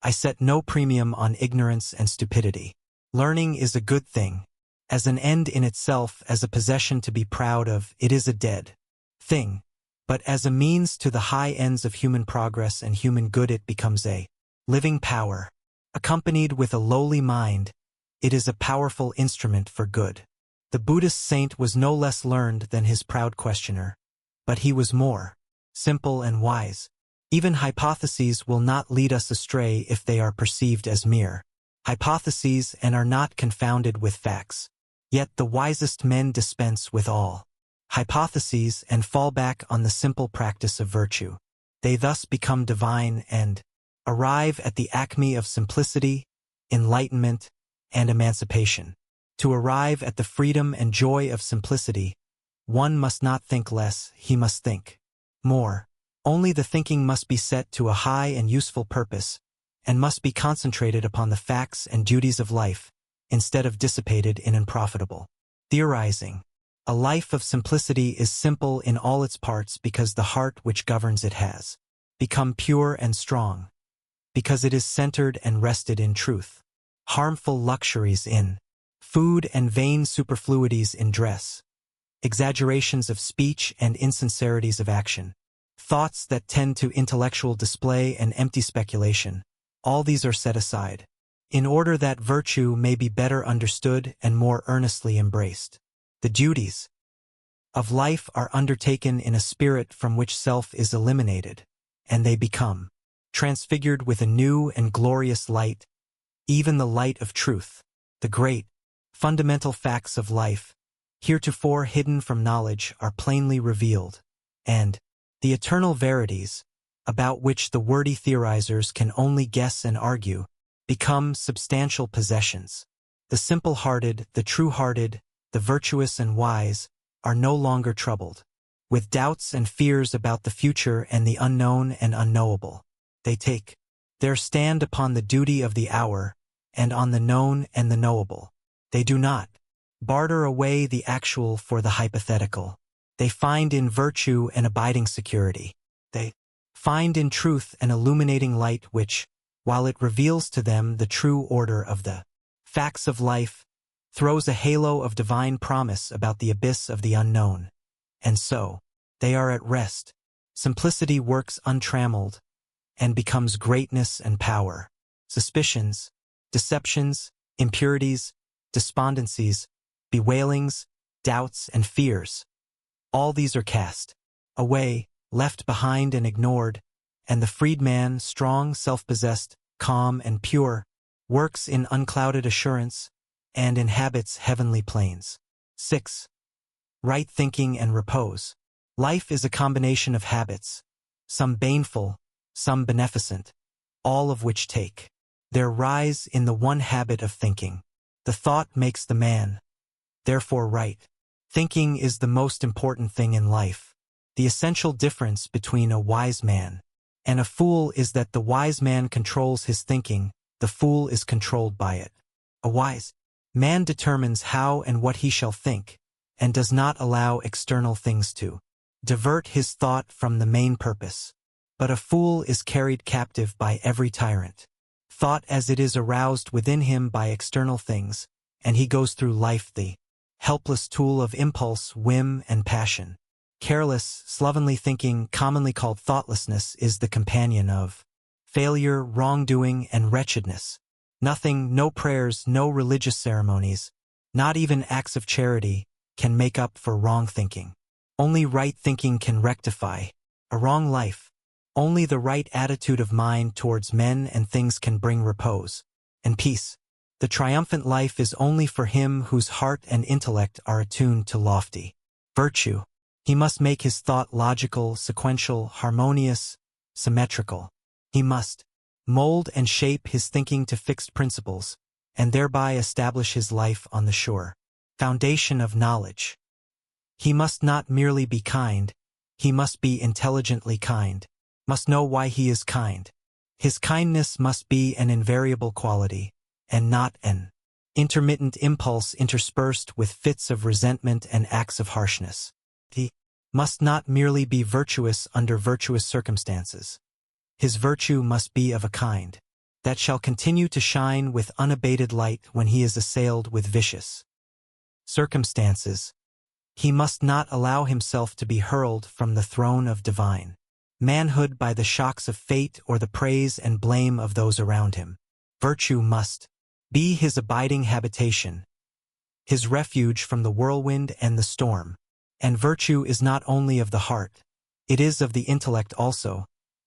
I set no premium on ignorance and stupidity. Learning is a good thing. As an end in itself, as a possession to be proud of, it is a dead thing. But as a means to the high ends of human progress and human good, it becomes a living power. Accompanied with a lowly mind, it is a powerful instrument for good. The Buddhist saint was no less learned than his proud questioner, but he was more simple and wise. Even hypotheses will not lead us astray if they are perceived as mere hypotheses and are not confounded with facts. Yet the wisest men dispense with all hypotheses and fall back on the simple practice of virtue. They thus become divine and arrive at the acme of simplicity, enlightenment, and emancipation. To arrive at the freedom and joy of simplicity, one must not think less, he must think more. Only the thinking must be set to a high and useful purpose, and must be concentrated upon the facts and duties of life, instead of dissipated in unprofitable theorizing. A life of simplicity is simple in all its parts because the heart which governs it has become pure and strong, because it is centered and rested in truth. Harmful luxuries in food and vain superfluities in dress, exaggerations of speech and insincerities of action, thoughts that tend to intellectual display and empty speculation, all these are set aside, in order that virtue may be better understood and more earnestly embraced. The duties of life are undertaken in a spirit from which self is eliminated, and they become transfigured with a new and glorious light, even the light of truth. The great fundamental facts of life, heretofore hidden from knowledge, are plainly revealed, and the eternal verities, about which the wordy theorizers can only guess and argue, become substantial possessions. The simple-hearted, the true-hearted, the virtuous and wise, are no longer troubled with doubts and fears about the future and the unknown and unknowable. They take their stand upon the duty of the hour and on the known and the knowable. They do not barter away the actual for the hypothetical. They find in virtue an abiding security. They find in truth an illuminating light which, while it reveals to them the true order of the facts of life, throws a halo of divine promise about the abyss of the unknown. And so, they are at rest. Simplicity works untrammeled and becomes greatness and power. Suspicions, deceptions, impurities, despondencies, bewailings, doubts, and fears, all these are cast away, left behind and ignored, and the freed man, strong, self-possessed, calm, and pure, works in unclouded assurance and inhabits heavenly plains. 6. Right thinking and repose. Life is a combination of habits, some baneful, some beneficent, all of which take their rise in the one habit of thinking. The thought makes the man. Therefore, right thinking is the most important thing in life. The essential difference between a wise man and a fool is that the wise man controls his thinking, the fool is controlled by it. A wise man determines how and what he shall think, and does not allow external things to divert his thought from the main purpose. But a fool is carried captive by every tyrant, thought as it is aroused within him by external things, and he goes through life the helpless tool of impulse, whim, and passion. Careless, slovenly thinking, commonly called thoughtlessness, is the companion of failure, wrongdoing, and wretchedness. Nothing, no prayers, no religious ceremonies, not even acts of charity, can make up for wrong thinking. Only right thinking can rectify a wrong life. Only the right attitude of mind towards men and things can bring repose and peace. The triumphant life is only for him whose heart and intellect are attuned to lofty virtue. He must make his thought logical, sequential, harmonious, symmetrical. He must mold and shape his thinking to fixed principles, and thereby establish his life on the sure foundation of knowledge. He must not merely be kind, he must be intelligently kind, must know why he is kind. His kindness must be an invariable quality, and not an intermittent impulse interspersed with fits of resentment and acts of harshness. He must not merely be virtuous under virtuous circumstances. His virtue must be of a kind that shall continue to shine with unabated light when he is assailed with vicious circumstances. He must not allow himself to be hurled from the throne of divine manhood by the shocks of fate or the praise and blame of those around him. Virtue must be his abiding habitation, his refuge from the whirlwind and the storm. And virtue is not only of the heart, it is of the intellect also,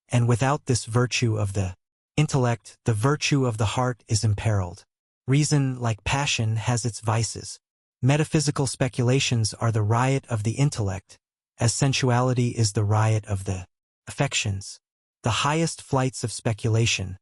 and without this virtue of the intellect, the virtue of the heart is imperiled. Reason, like passion, has its vices. Metaphysical speculations are the riot of the intellect, as sensuality is the riot of the affections. The highest flights of speculation,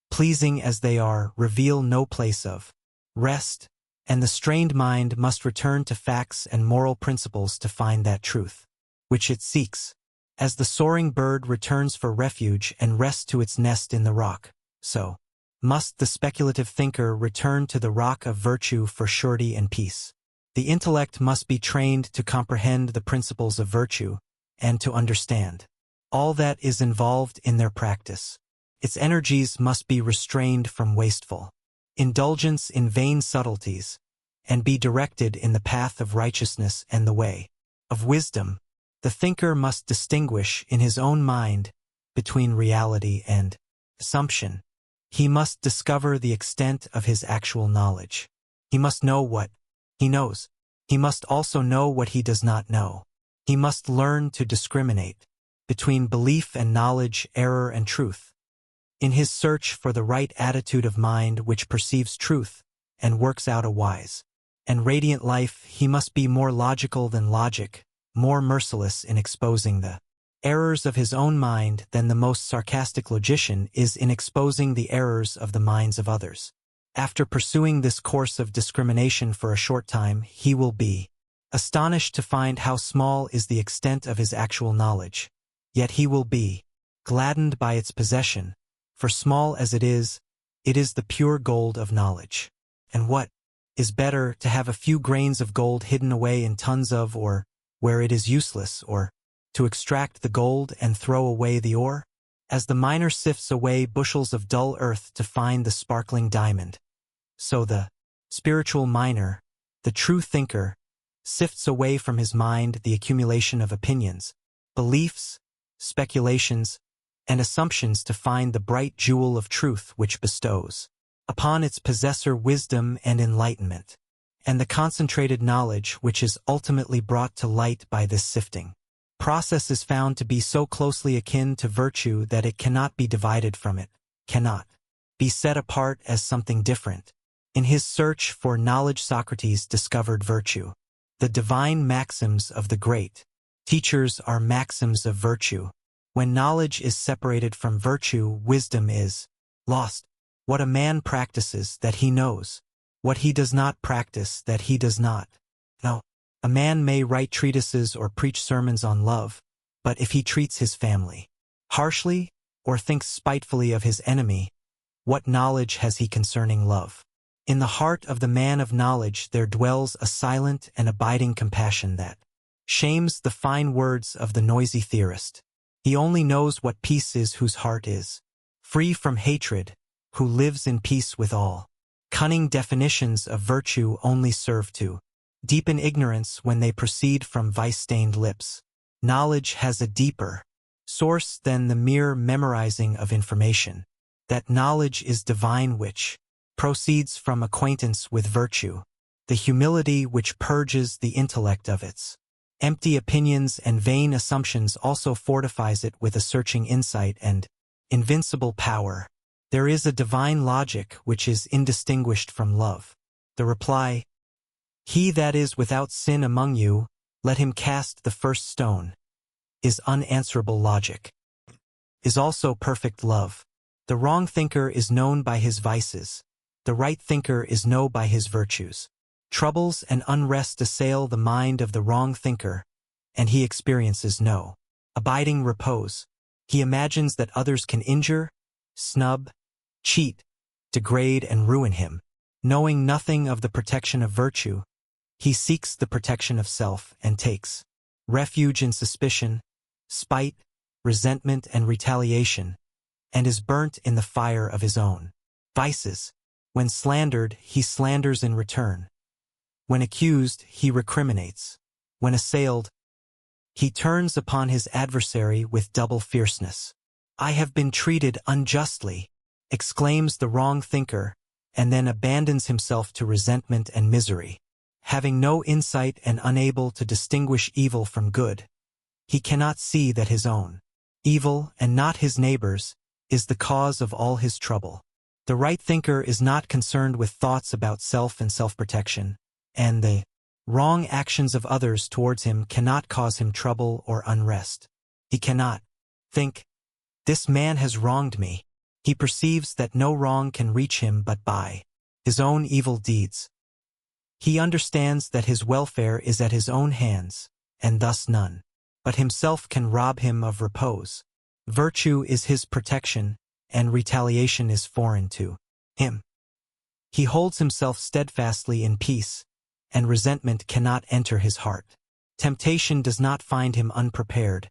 pleasing as they are, reveal no place of rest, and the strained mind must return to facts and moral principles to find that truth which it seeks. As the soaring bird returns for refuge and rest to its nest in the rock, so must the speculative thinker return to the rock of virtue for surety and peace. The intellect must be trained to comprehend the principles of virtue and to understand all that is involved in their practice. Its energies must be restrained from wasteful indulgence in vain subtleties, and be directed in the path of righteousness and the way of wisdom. The thinker must distinguish in his own mind between reality and assumption. He must discover the extent of his actual knowledge. He must know what he knows. He must also know what he does not know. He must learn to discriminate between belief and knowledge, error and truth. In his search for the right attitude of mind which perceives truth and works out a wise and radiant life, he must be more logical than logic, more merciless in exposing the errors of his own mind than the most sarcastic logician is in exposing the errors of the minds of others. After pursuing this course of discrimination for a short time, he will be astonished to find how small is the extent of his actual knowledge. Yet he will be gladdened by its possession, for small as it is the pure gold of knowledge. And what is better, to have a few grains of gold hidden away in tons of, or where it is useless, or to extract the gold and throw away the ore? As the miner sifts away bushels of dull earth to find the sparkling diamond, so the spiritual miner, the true thinker, sifts away from his mind the accumulation of opinions, beliefs, speculations, and assumptions to find the bright jewel of truth which bestows upon its possessor wisdom and enlightenment, and the concentrated knowledge which is ultimately brought to light by this sifting process is found to be so closely akin to virtue that it cannot be divided from it, cannot be set apart as something different. In his search for knowledge, Socrates discovered virtue. The divine maxims of the great teachers are maxims of virtue. When knowledge is separated from virtue, wisdom is lost. What a man practices, that he knows. What he does not practice, that he does not know. A man may write treatises or preach sermons on love, but if he treats his family harshly, or thinks spitefully of his enemy, what knowledge has he concerning love? In the heart of the man of knowledge there dwells a silent and abiding compassion that shames the fine words of the noisy theorist. He only knows what peace is whose heart is free from hatred, who lives in peace with all. Cunning definitions of virtue only serve to deepen ignorance when they proceed from vice-stained lips. Knowledge has a deeper source than the mere memorizing of information. That knowledge is divine which proceeds from acquaintance with virtue, the humility which purges the intellect of its empty opinions and vain assumptions also fortifies it with a searching insight and invincible power. There is a divine logic which is indistinguished from love. The reply, "He that is without sin among you, let him cast the first stone," is unanswerable logic. Is also perfect love. The wrong thinker is known by his vices. The right thinker is known by his virtues. Troubles and unrest assail the mind of the wrong thinker, and he experiences no abiding repose. He imagines that others can injure, snub, cheat, degrade, and ruin him. Knowing nothing of the protection of virtue, he seeks the protection of self and takes refuge in suspicion, spite, resentment, and retaliation, and is burnt in the fire of his own vices. When slandered, he slanders in return. When accused, he recriminates. When assailed, he turns upon his adversary with double fierceness. "I have been treated unjustly," exclaims the wrong thinker, and then abandons himself to resentment and misery. Having no insight and unable to distinguish evil from good, he cannot see that his own evil, and not his neighbor's, is the cause of all his trouble. The right thinker is not concerned with thoughts about self and self-protection, and the wrong actions of others towards him cannot cause him trouble or unrest. He cannot think, "This man has wronged me." He perceives that no wrong can reach him but by his own evil deeds. He understands that his welfare is at his own hands, and thus none but himself can rob him of repose. Virtue is his protection, and retaliation is foreign to him. He holds himself steadfastly in peace, and resentment cannot enter his heart. Temptation does not find him unprepared,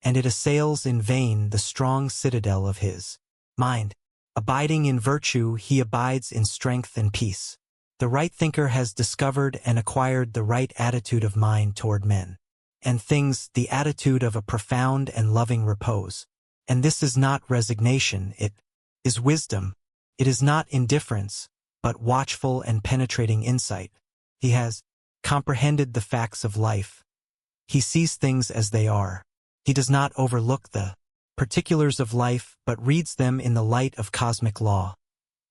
and it assails in vain the strong citadel of his mind. Abiding in virtue, he abides in strength and peace. The right thinker has discovered and acquired the right attitude of mind toward men and things, the attitude of a profound and loving repose. And this is not resignation, it is wisdom. It is not indifference, but watchful and penetrating insight. He has comprehended the facts of life. He sees things as they are. He does not overlook the particulars of life, but reads them in the light of cosmic law,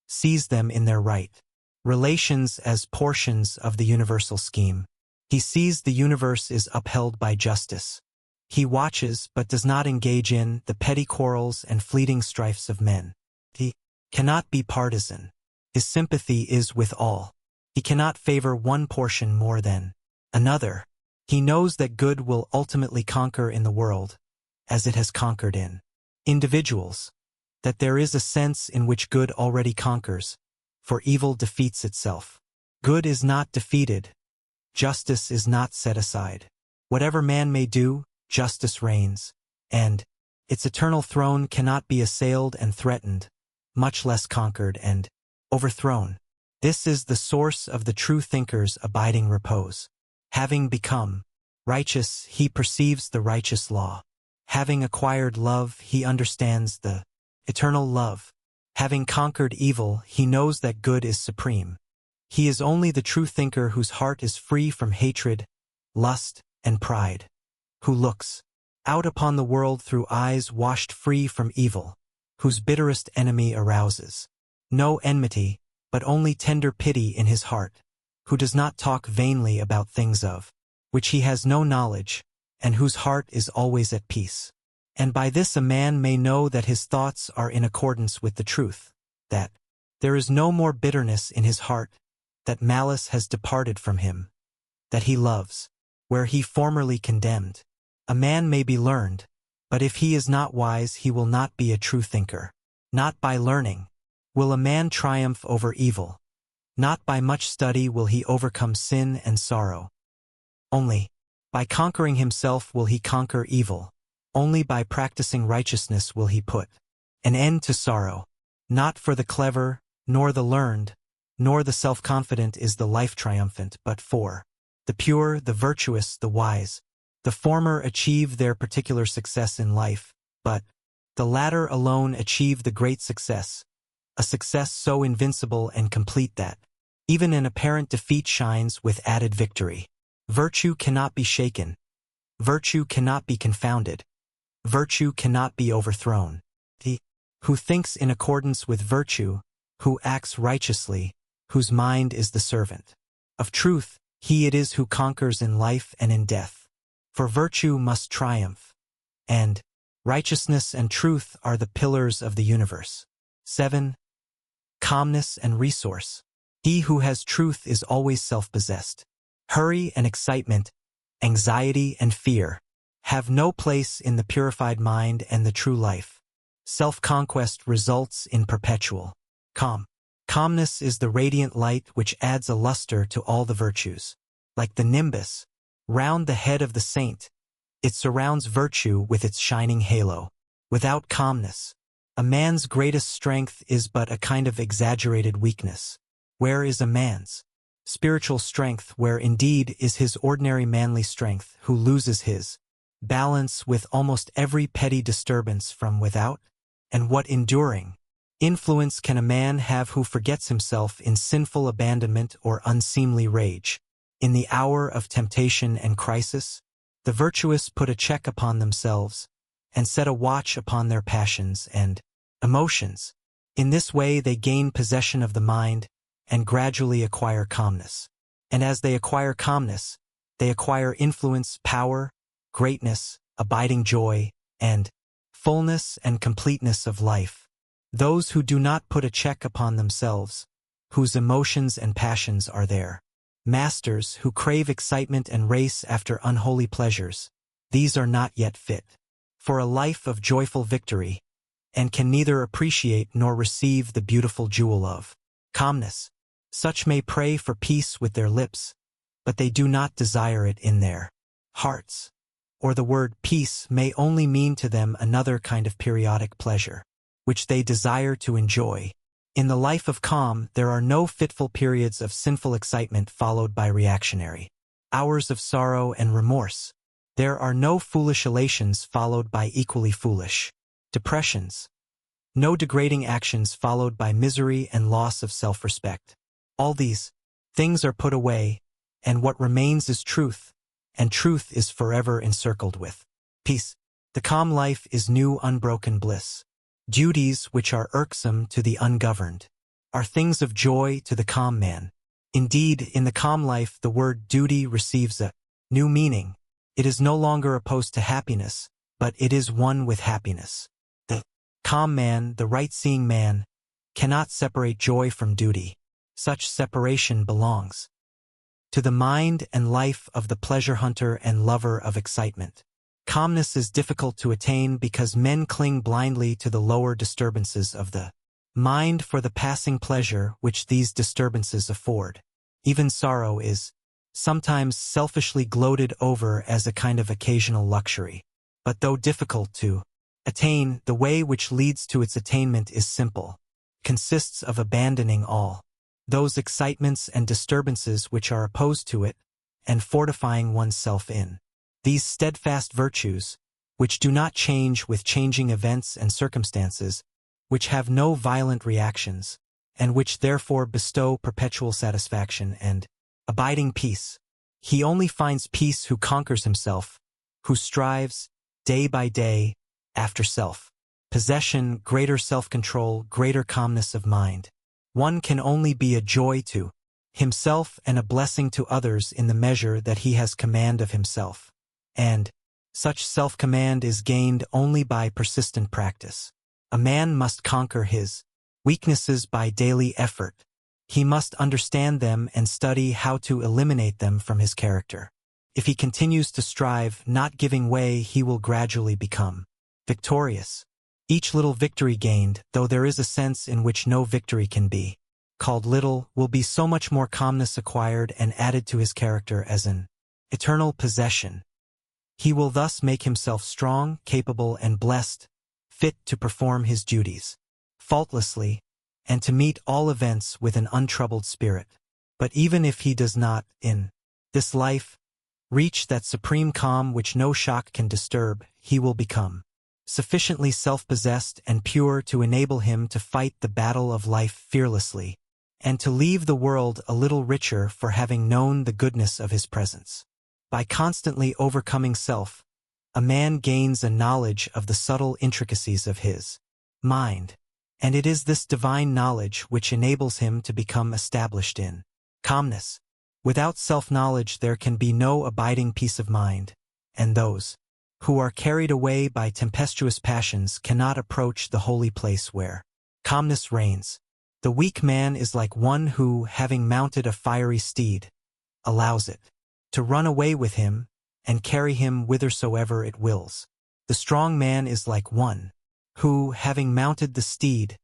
sees them in their right relations as portions of the universal scheme. He sees the universe is upheld by justice. He watches but does not engage in the petty quarrels and fleeting strifes of men. He cannot be partisan. His sympathy is with all. He cannot favor one portion more than another. He knows that good will ultimately conquer in the world, as it has conquered in individuals, that there is a sense in which good already conquers, for evil defeats itself. Good is not defeated. Justice is not set aside. Whatever man may do, justice reigns, and its eternal throne cannot be assailed and threatened, much less conquered and overthrown. This is the source of the true thinker's abiding repose. Having become righteous, he perceives the righteous law. Having acquired love, he understands the eternal love. Having conquered evil, he knows that good is supreme. He is only the true thinker whose heart is free from hatred, lust, and pride, who looks out upon the world through eyes washed free from evil, whose bitterest enemy arouses no enmity, but only tender pity in his heart, who does not talk vainly about things of which he has no knowledge, and whose heart is always at peace. And by this a man may know that his thoughts are in accordance with the truth, that there is no more bitterness in his heart, that malice has departed from him, that he loves, where he formerly condemned. A man may be learned, but if he is not wise he will not be a true thinker. Not by learning will a man triumph over evil. Not by much study will he overcome sin and sorrow. Only by conquering himself will he conquer evil. Only by practicing righteousness will he put an end to sorrow. Not for the clever, nor the learned, nor the self-confident is the life triumphant, but for the pure, the virtuous, the wise. The former achieve their particular success in life, but the latter alone achieve the great success, a success so invincible and complete that even an apparent defeat shines with added victory. Virtue cannot be shaken. Virtue cannot be confounded. Virtue cannot be overthrown. He who thinks in accordance with virtue, who acts righteously, whose mind is the servant of truth, he it is who conquers in life and in death. For virtue must triumph, and righteousness and truth are the pillars of the universe. 7. Calmness and resource. He who has truth is always self-possessed. Hurry and excitement, anxiety and fear have no place in the purified mind and the true life. Self-conquest results in perpetual calm. Calmness is the radiant light which adds a luster to all the virtues. Like the nimbus round the head of the saint, it surrounds virtue with its shining halo. Without calmness, a man's greatest strength is but a kind of exaggerated weakness. Where is a man's spiritual strength, where indeed is his ordinary manly strength, who loses his balance with almost every petty disturbance from without? And what enduring influence can a man have who forgets himself in sinful abandonment or unseemly rage? In the hour of temptation and crisis, the virtuous put a check upon themselves and set a watch upon their passions and emotions. In this way they gain possession of the mind and gradually acquire calmness. And as they acquire calmness, they acquire influence, power, greatness, abiding joy, and fullness and completeness of life. Those who do not put a check upon themselves, whose emotions and passions are their masters, who crave excitement and race after unholy pleasures, these are not yet fit for a life of joyful victory, and can neither appreciate nor receive the beautiful jewel of calmness. Such may pray for peace with their lips, but they do not desire it in their hearts. Or the word peace may only mean to them another kind of periodic pleasure, which they desire to enjoy. In the life of calm, there are no fitful periods of sinful excitement followed by reactionary hours of sorrow and remorse. There are no foolish elations followed by equally foolish depressions. No degrading actions followed by misery and loss of self-respect. All these things are put away, and what remains is truth, and truth is forever encircled with peace. The calm life is new unbroken bliss. Duties which are irksome to the ungoverned are things of joy to the calm man. Indeed, in the calm life the word duty receives a new meaning. It is no longer opposed to happiness, but it is one with happiness. The calm man, the right-seeing man, cannot separate joy from duty. Such separation belongs to the mind and life of the pleasure hunter and lover of excitement. Calmness is difficult to attain because men cling blindly to the lower disturbances of the mind for the passing pleasure which these disturbances afford. Even sorrow is sometimes selfishly gloated over as a kind of occasional luxury. But though difficult to attain, the way which leads to its attainment is simple, consists of abandoning all those excitements and disturbances which are opposed to it, and fortifying oneself in these steadfast virtues, which do not change with changing events and circumstances, which have no violent reactions, and which therefore bestow perpetual satisfaction and abiding peace. He only finds peace who conquers himself, who strives, day by day, after self-possession, greater self-control, greater calmness of mind. One can only be a joy to himself and a blessing to others in the measure that he has command of himself. And such self-command is gained only by persistent practice. A man must conquer his weaknesses by daily effort. He must understand them and study how to eliminate them from his character. If he continues to strive, not giving way, he will gradually become victorious. Each little victory gained, though there is a sense in which no victory can be called little, will be so much more calmness acquired and added to his character as an eternal possession. He will thus make himself strong, capable, and blessed, fit to perform his duties faultlessly, and to meet all events with an untroubled spirit. But even if he does not, in this life, reach that supreme calm which no shock can disturb, he will become sufficiently self-possessed and pure to enable him to fight the battle of life fearlessly, and to leave the world a little richer for having known the goodness of his presence. By constantly overcoming self, a man gains a knowledge of the subtle intricacies of his mind, and it is this divine knowledge which enables him to become established in calmness. Without self-knowledge there can be no abiding peace of mind, and those who are carried away by tempestuous passions cannot approach the holy place where calmness reigns. The weak man is like one who, having mounted a fiery steed, allows it to run away with him and carry him whithersoever it wills. The strong man is like one who, having mounted the steed,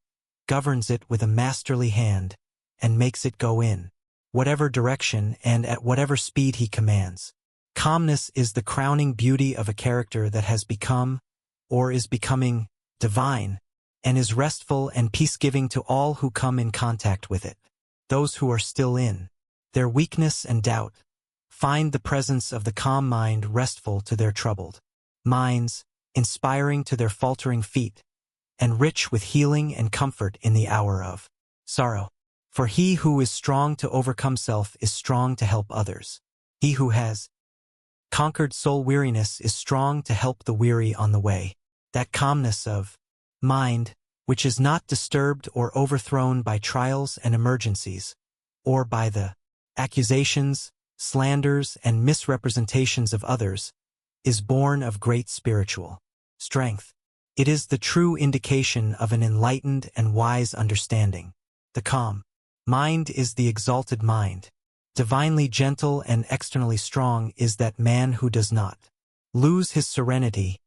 governs it with a masterly hand and makes it go in whatever direction and at whatever speed he commands. Calmness is the crowning beauty of a character that has become, or is becoming, divine, and is restful and peace-giving to all who come in contact with it. Those who are still in their weakness and doubt find the presence of the calm mind restful to their troubled minds, inspiring to their faltering feet, and rich with healing and comfort in the hour of sorrow. For he who is strong to overcome self is strong to help others. He who has conquered soul weariness is strong to help the weary on the way. That calmness of mind, which is not disturbed or overthrown by trials and emergencies, or by the accusations, slanders, and misrepresentations of others, is born of great spiritual strength. It is the true indication of an enlightened and wise understanding. The calm mind is the exalted mind. Divinely gentle and externally strong is that man who does not lose his serenity,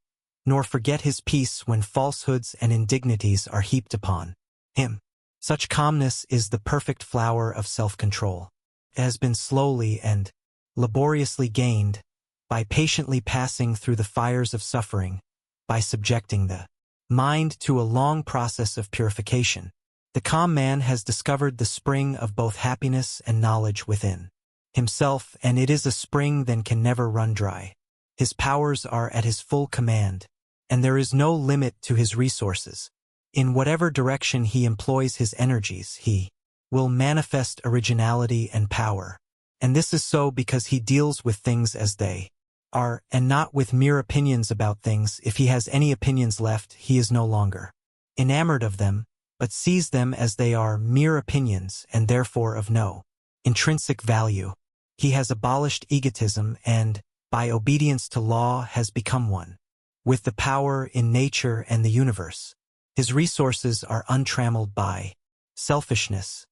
nor forget his peace when falsehoods and indignities are heaped upon him. Such calmness is the perfect flower of self-control. It has been slowly and laboriously gained, by patiently passing through the fires of suffering, by subjecting the mind to a long process of purification. The calm man has discovered the spring of both happiness and knowledge within himself, and it is a spring that can never run dry. His powers are at his full command, and there is no limit to his resources. In whatever direction he employs his energies, he will manifest originality and power. And this is so because he deals with things as they are, and not with mere opinions about things. If he has any opinions left, he is no longer enamored of them, but sees them as they are mere opinions and therefore of no intrinsic value. He has abolished egotism and, by obedience to law, has become one with the power in nature and the universe. His resources are untrammeled by selfishness,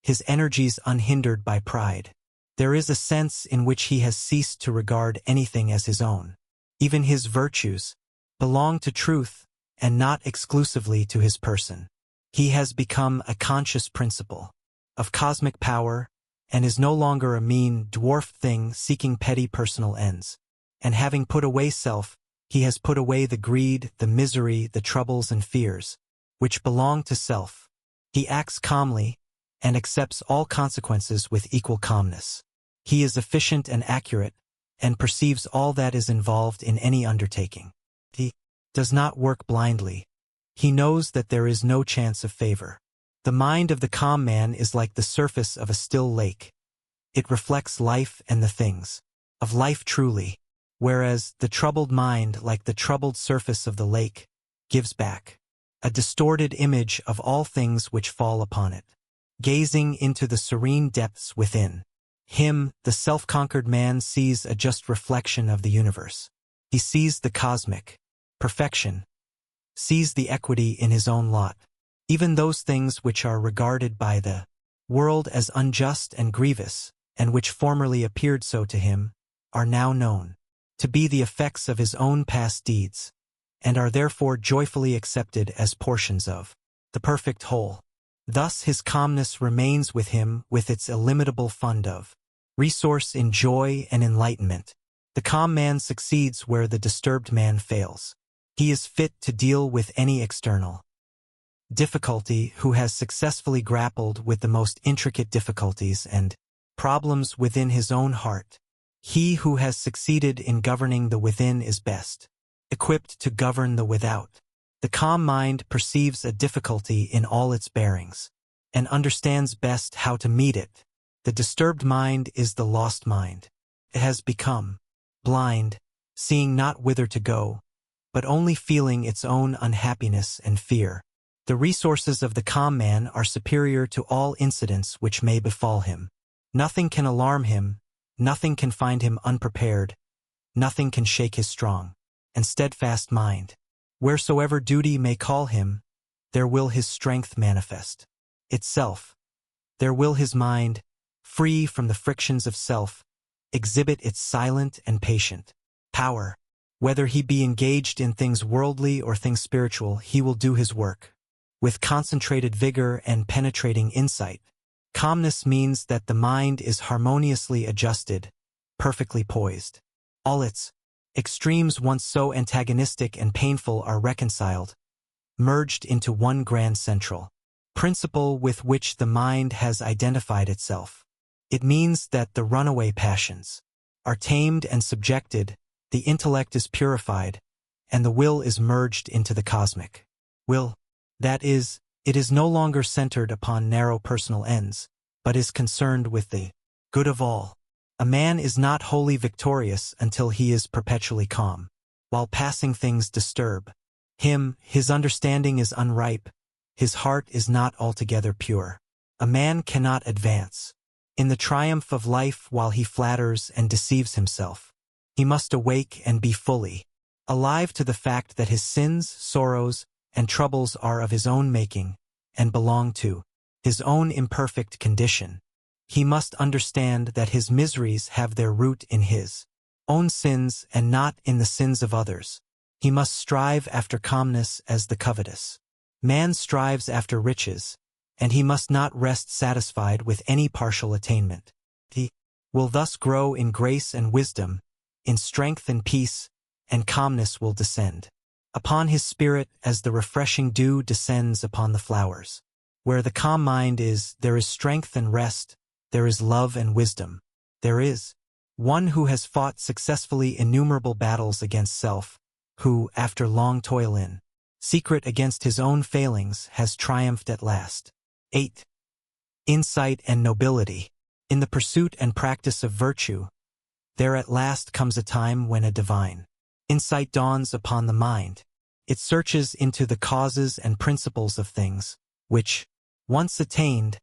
his energies unhindered by pride. There is a sense in which he has ceased to regard anything as his own. Even his virtues belong to truth and not exclusively to his person. He has become a conscious principle of cosmic power and is no longer a mean, dwarfed thing seeking petty personal ends. And having put away self, he has put away the greed, the misery, the troubles and fears, which belong to self. He acts calmly and accepts all consequences with equal calmness. He is efficient and accurate, and perceives all that is involved in any undertaking. He does not work blindly. He knows that there is no chance of favor. The mind of the calm man is like the surface of a still lake. It reflects life and the things of life truly, whereas the troubled mind, like the troubled surface of the lake, gives back a distorted image of all things which fall upon it. Gazing into the serene depths within him, the self-conquered man sees a just reflection of the universe. He sees the cosmic perfection, sees the equity in his own lot. Even those things which are regarded by the world as unjust and grievous, and which formerly appeared so to him, are now known to be the effects of his own past deeds, and are therefore joyfully accepted as portions of the perfect whole. Thus his calmness remains with him with its illimitable fund of resource in joy and enlightenment. The calm man succeeds where the disturbed man fails. He is fit to deal with any external difficulty who has successfully grappled with the most intricate difficulties and problems within his own heart. He who has succeeded in governing the within is best equipped to govern the without. The calm mind perceives a difficulty in all its bearings and understands best how to meet it. The disturbed mind is the lost mind. It has become blind, seeing not whither to go, but only feeling its own unhappiness and fear. The resources of the calm man are superior to all incidents which may befall him. Nothing can alarm him, nothing can find him unprepared, nothing can shake his strong and steadfast mind. Wheresoever duty may call him, there will his strength manifest itself. There will his mind, free from the frictions of self, exhibit its silent and patient power. Whether he be engaged in things worldly or things spiritual, he will do his work with concentrated vigor and penetrating insight. Calmness means that the mind is harmoniously adjusted, perfectly poised. All its extremes, once so antagonistic and painful, are reconciled, merged into one grand central principle with which the mind has identified itself. It means that the runaway passions are tamed and subjected, the intellect is purified, and the will is merged into the cosmic will. That is, it is no longer centered upon narrow personal ends, but is concerned with the good of all. A man is not wholly victorious until he is perpetually calm. While passing things disturb him, his understanding is unripe, his heart is not altogether pure. A man cannot advance in the triumph of life while he flatters and deceives himself. He must awake and be fully alive to the fact that his sins, sorrows, and troubles are of his own making and belong to his own imperfect condition. He must understand that his miseries have their root in his own sins and not in the sins of others. He must strive after calmness as the covetous man strives after riches, and he must not rest satisfied with any partial attainment. He will thus grow in grace and wisdom, in strength and peace, and calmness will descend upon his spirit as the refreshing dew descends upon the flowers. Where the calm mind is, there is strength and rest, there is love and wisdom. There is one who has fought successfully innumerable battles against self, who, after long toil in secret against his own failings, has triumphed at last. 8. Insight and nobility. In the pursuit and practice of virtue, there at last comes a time when a divine insight dawns upon the mind. It searches into the causes and principles of things, which, once attained,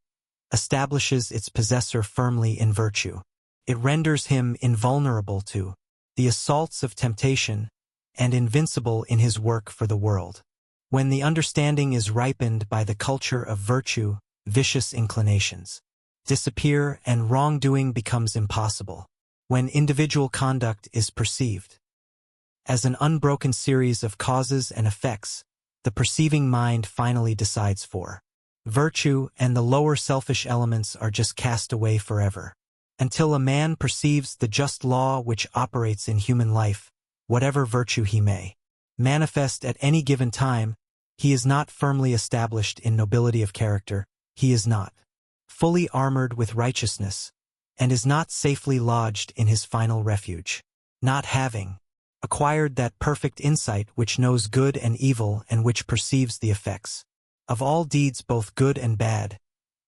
establishes its possessor firmly in virtue. It renders him invulnerable to the assaults of temptation and invincible in his work for the world. When the understanding is ripened by the culture of virtue, vicious inclinations disappear and wrongdoing becomes impossible. When individual conduct is perceived as an unbroken series of causes and effects, the perceiving mind finally decides for virtue, and the lower selfish elements are just cast away forever. Until a man perceives the just law which operates in human life, whatever virtue he may manifest at any given time, he is not firmly established in nobility of character, he is not fully armored with righteousness, and is not safely lodged in his final refuge. Not having acquired that perfect insight which knows good and evil and which perceives the effects of all deeds both good and bad,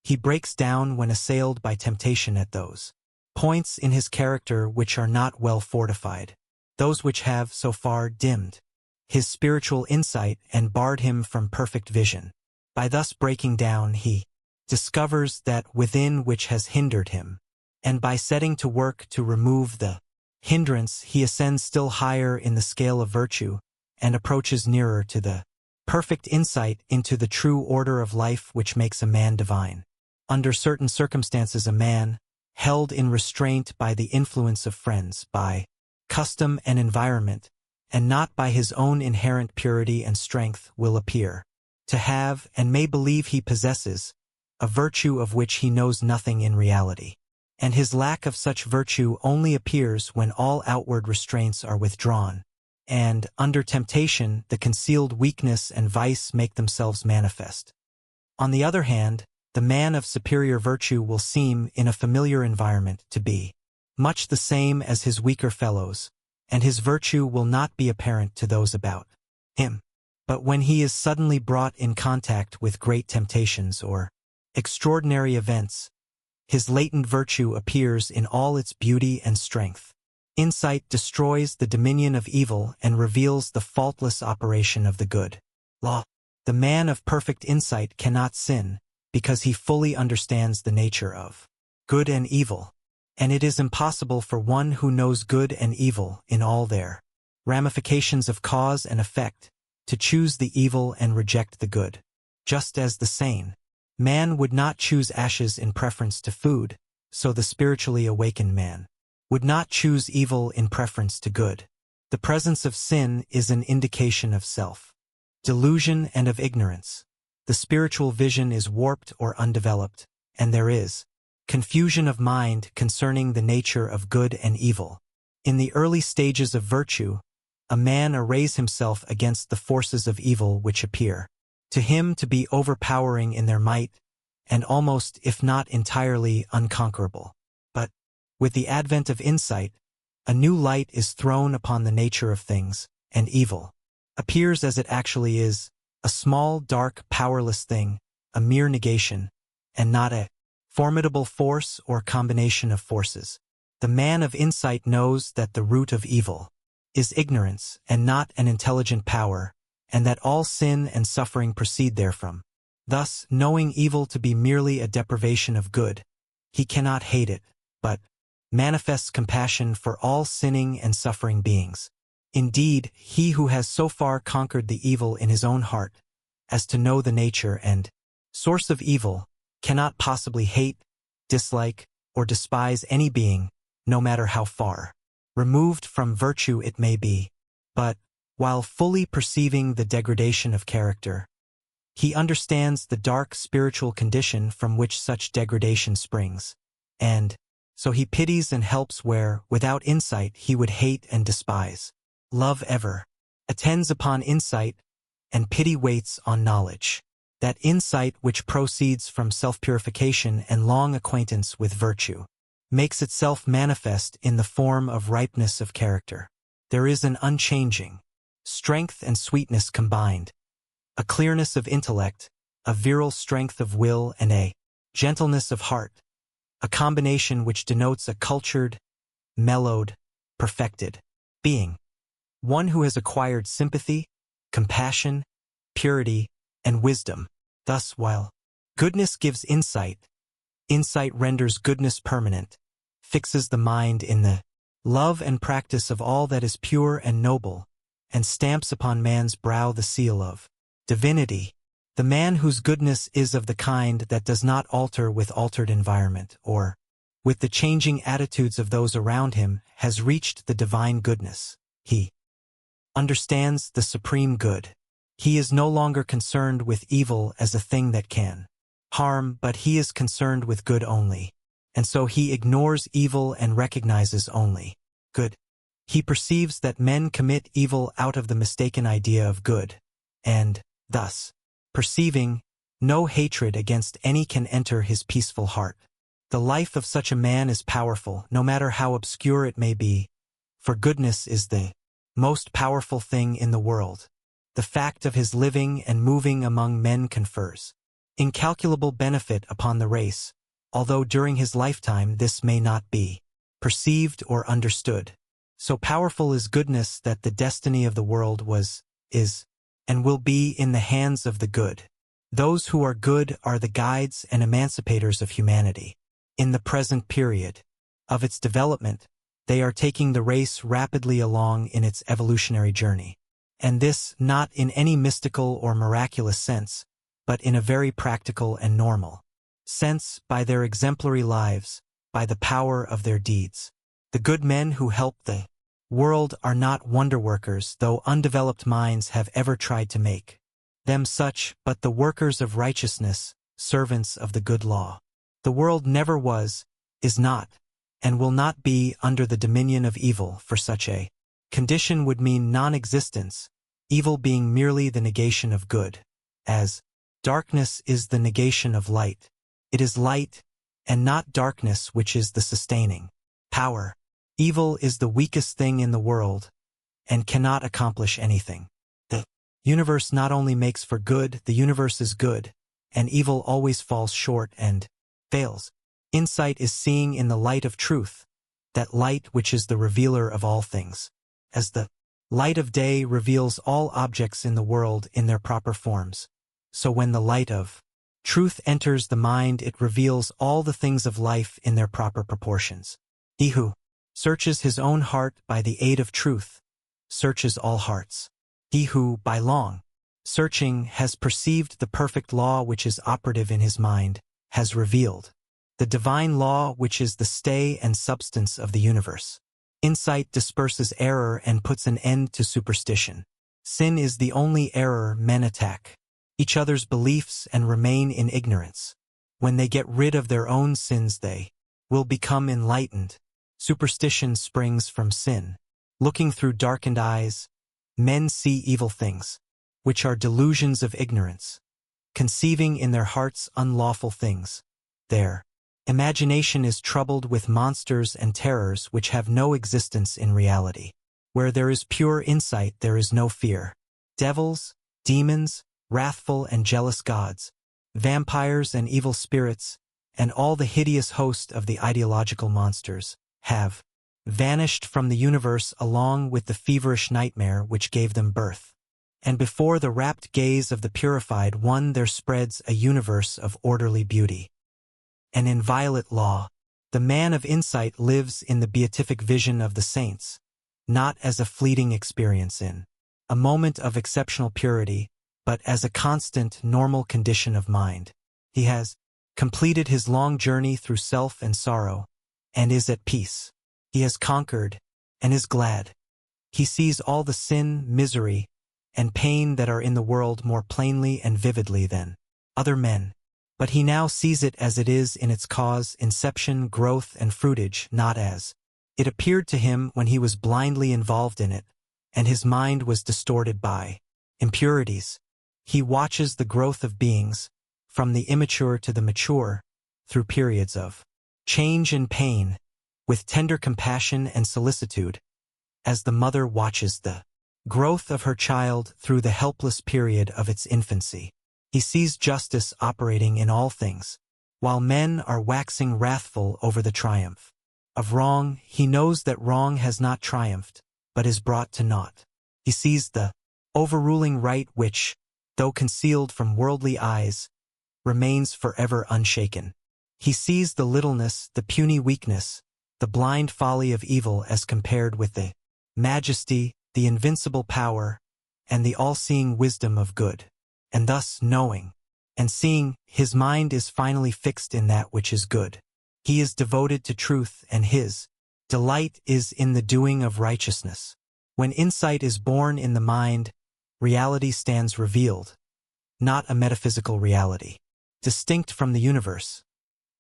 he breaks down when assailed by temptation at those points in his character which are not well fortified, those which have so far dimmed his spiritual insight and barred him from perfect vision. By thus breaking down he discovers that within which has hindered him, and by setting to work to remove the hindrance he ascends still higher in the scale of virtue and approaches nearer to the perfect insight into the true order of life which makes a man divine. Under certain circumstances a man, held in restraint by the influence of friends, by custom and environment, and not by his own inherent purity and strength, will appear to have, and may believe he possesses, a virtue of which he knows nothing in reality. And his lack of such virtue only appears when all outward restraints are withdrawn, and, under temptation, the concealed weakness and vice make themselves manifest. On the other hand, the man of superior virtue will seem, in a familiar environment, to be much the same as his weaker fellows, and his virtue will not be apparent to those about him. But when he is suddenly brought in contact with great temptations or extraordinary events, his latent virtue appears in all its beauty and strength. Insight destroys the dominion of evil and reveals the faultless operation of the good law. The man of perfect insight cannot sin, because he fully understands the nature of good and evil, and it is impossible for one who knows good and evil in all their ramifications of cause and effect to choose the evil and reject the good. Just as the sane man would not choose ashes in preference to food, so the spiritually awakened man would not choose evil in preference to good. The presence of sin is an indication of self-delusion and of ignorance. The spiritual vision is warped or undeveloped, and there is confusion of mind concerning the nature of good and evil. In the early stages of virtue, a man arrays himself against the forces of evil which appear to him to be overpowering in their might, and almost, if not entirely, unconquerable. But, with the advent of insight, a new light is thrown upon the nature of things, and evil appears as it actually is, a small, dark, powerless thing, a mere negation, and not a formidable force or combination of forces. The man of insight knows that the root of evil is ignorance and not an intelligent power, and that all sin and suffering proceed therefrom. Thus, knowing evil to be merely a deprivation of good, he cannot hate it, but manifests compassion for all sinning and suffering beings. Indeed, he who has so far conquered the evil in his own heart as to know the nature and source of evil cannot possibly hate, dislike, or despise any being, no matter how far removed from virtue it may be. But, while fully perceiving the degradation of character, he understands the dark spiritual condition from which such degradation springs, and so he pities and helps where, without insight, he would hate and despise. Love ever attends upon insight, and pity waits on knowledge. That insight which proceeds from self-purification and long acquaintance with virtue makes itself manifest in the form of ripeness of character. There is an unchanging strength and sweetness combined, a clearness of intellect, a virile strength of will, and a gentleness of heart, a combination which denotes a cultured, mellowed, perfected being. One who has acquired sympathy, compassion, purity, and wisdom. Thus, while goodness gives insight, insight renders goodness permanent, fixes the mind in the love and practice of all that is pure and noble, and stamps upon man's brow the seal of divinity. The man whose goodness is of the kind that does not alter with altered environment or with the changing attitudes of those around him has reached the divine goodness. He understands the supreme good. He is no longer concerned with evil as a thing that can harm, but he is concerned with good only. And so he ignores evil and recognizes only good. He perceives that men commit evil out of the mistaken idea of good, and, thus, perceiving no hatred against any can enter his peaceful heart. The life of such a man is powerful, no matter how obscure it may be, for goodness is the most powerful thing in the world. The fact of his living and moving among men confers incalculable benefit upon the race, although during his lifetime this may not be perceived or understood. So powerful is goodness that the destiny of the world was, is, and will be in the hands of the good. Those who are good are the guides and emancipators of humanity. In the present period of its development, they are taking the race rapidly along in its evolutionary journey. And this not in any mystical or miraculous sense, but in a very practical and normal sense, by their exemplary lives, by the power of their deeds. The good men who help the world are not wonder-workers, though undeveloped minds have ever tried to make them such, but the workers of righteousness, servants of the good law. The world never was, is not, and will not be under the dominion of evil, for such a condition would mean non-existence, evil being merely the negation of good, as darkness is the negation of light. It is light, and not darkness, which is the sustaining power. Evil is the weakest thing in the world, and cannot accomplish anything. The universe not only makes for good, the universe is good, and evil always falls short and fails. Insight is seeing in the light of truth, that light which is the revealer of all things. As the light of day reveals all objects in the world in their proper forms, so when the light of truth enters the mind, it reveals all the things of life in their proper proportions. He who searches his own heart by the aid of truth searches all hearts. He who, by long searching, has perceived the perfect law which is operative in his mind, has revealed the divine law which is the stay and substance of the universe. Insight disperses error and puts an end to superstition. Sin is the only error men attack each other's beliefs and remain in ignorance. When they get rid of their own sins, they will become enlightened. Superstition springs from sin. Looking through darkened eyes, men see evil things, which are delusions of ignorance. Conceiving in their hearts unlawful things, their imagination is troubled with monsters and terrors which have no existence in reality. Where there is pure insight, there is no fear. Devils, demons, wrathful and jealous gods, vampires and evil spirits, and all the hideous host of the ideological monsters, have vanished from the universe along with the feverish nightmare which gave them birth. And before the rapt gaze of the purified one there spreads a universe of orderly beauty. An inviolate law. The man of insight lives in the beatific vision of the saints, not as a fleeting experience in a moment of exceptional purity, but as a constant, normal condition of mind. He has completed his long journey through self and sorrow, and is at peace. He has conquered, and is glad. He sees all the sin, misery, and pain that are in the world more plainly and vividly than other men. But he now sees it as it is in its cause, inception, growth, and fruitage, not as it appeared to him when he was blindly involved in it, and his mind was distorted by impurities. He watches the growth of beings, from the immature to the mature, through periods of change and pain, with tender compassion and solicitude, as the mother watches the growth of her child through the helpless period of its infancy. He sees justice operating in all things. While men are waxing wrathful over the triumph of wrong, he knows that wrong has not triumphed, but is brought to naught. He sees the overruling right which, though concealed from worldly eyes, remains forever unshaken. He sees the littleness, the puny weakness, the blind folly of evil as compared with the majesty, the invincible power, and the all-seeing wisdom of good. And thus, knowing and seeing, his mind is finally fixed in that which is good. He is devoted to truth, and his delight is in the doing of righteousness. When insight is born in the mind, reality stands revealed, not a metaphysical reality, distinct from the universe,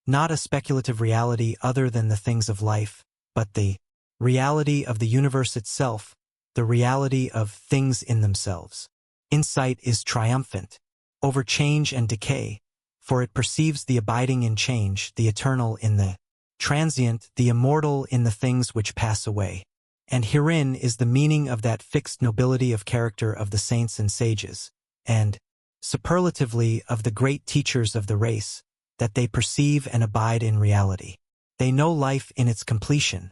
not a speculative reality other than the things of life, but the reality of the universe itself, the reality of things in themselves. Insight is triumphant over change and decay, for it perceives the abiding in change, the eternal in the transient, the immortal in the things which pass away. And herein is the meaning of that fixed nobility of character of the saints and sages, and, superlatively, of the great teachers of the race, that they perceive and abide in reality. They know life in its completion.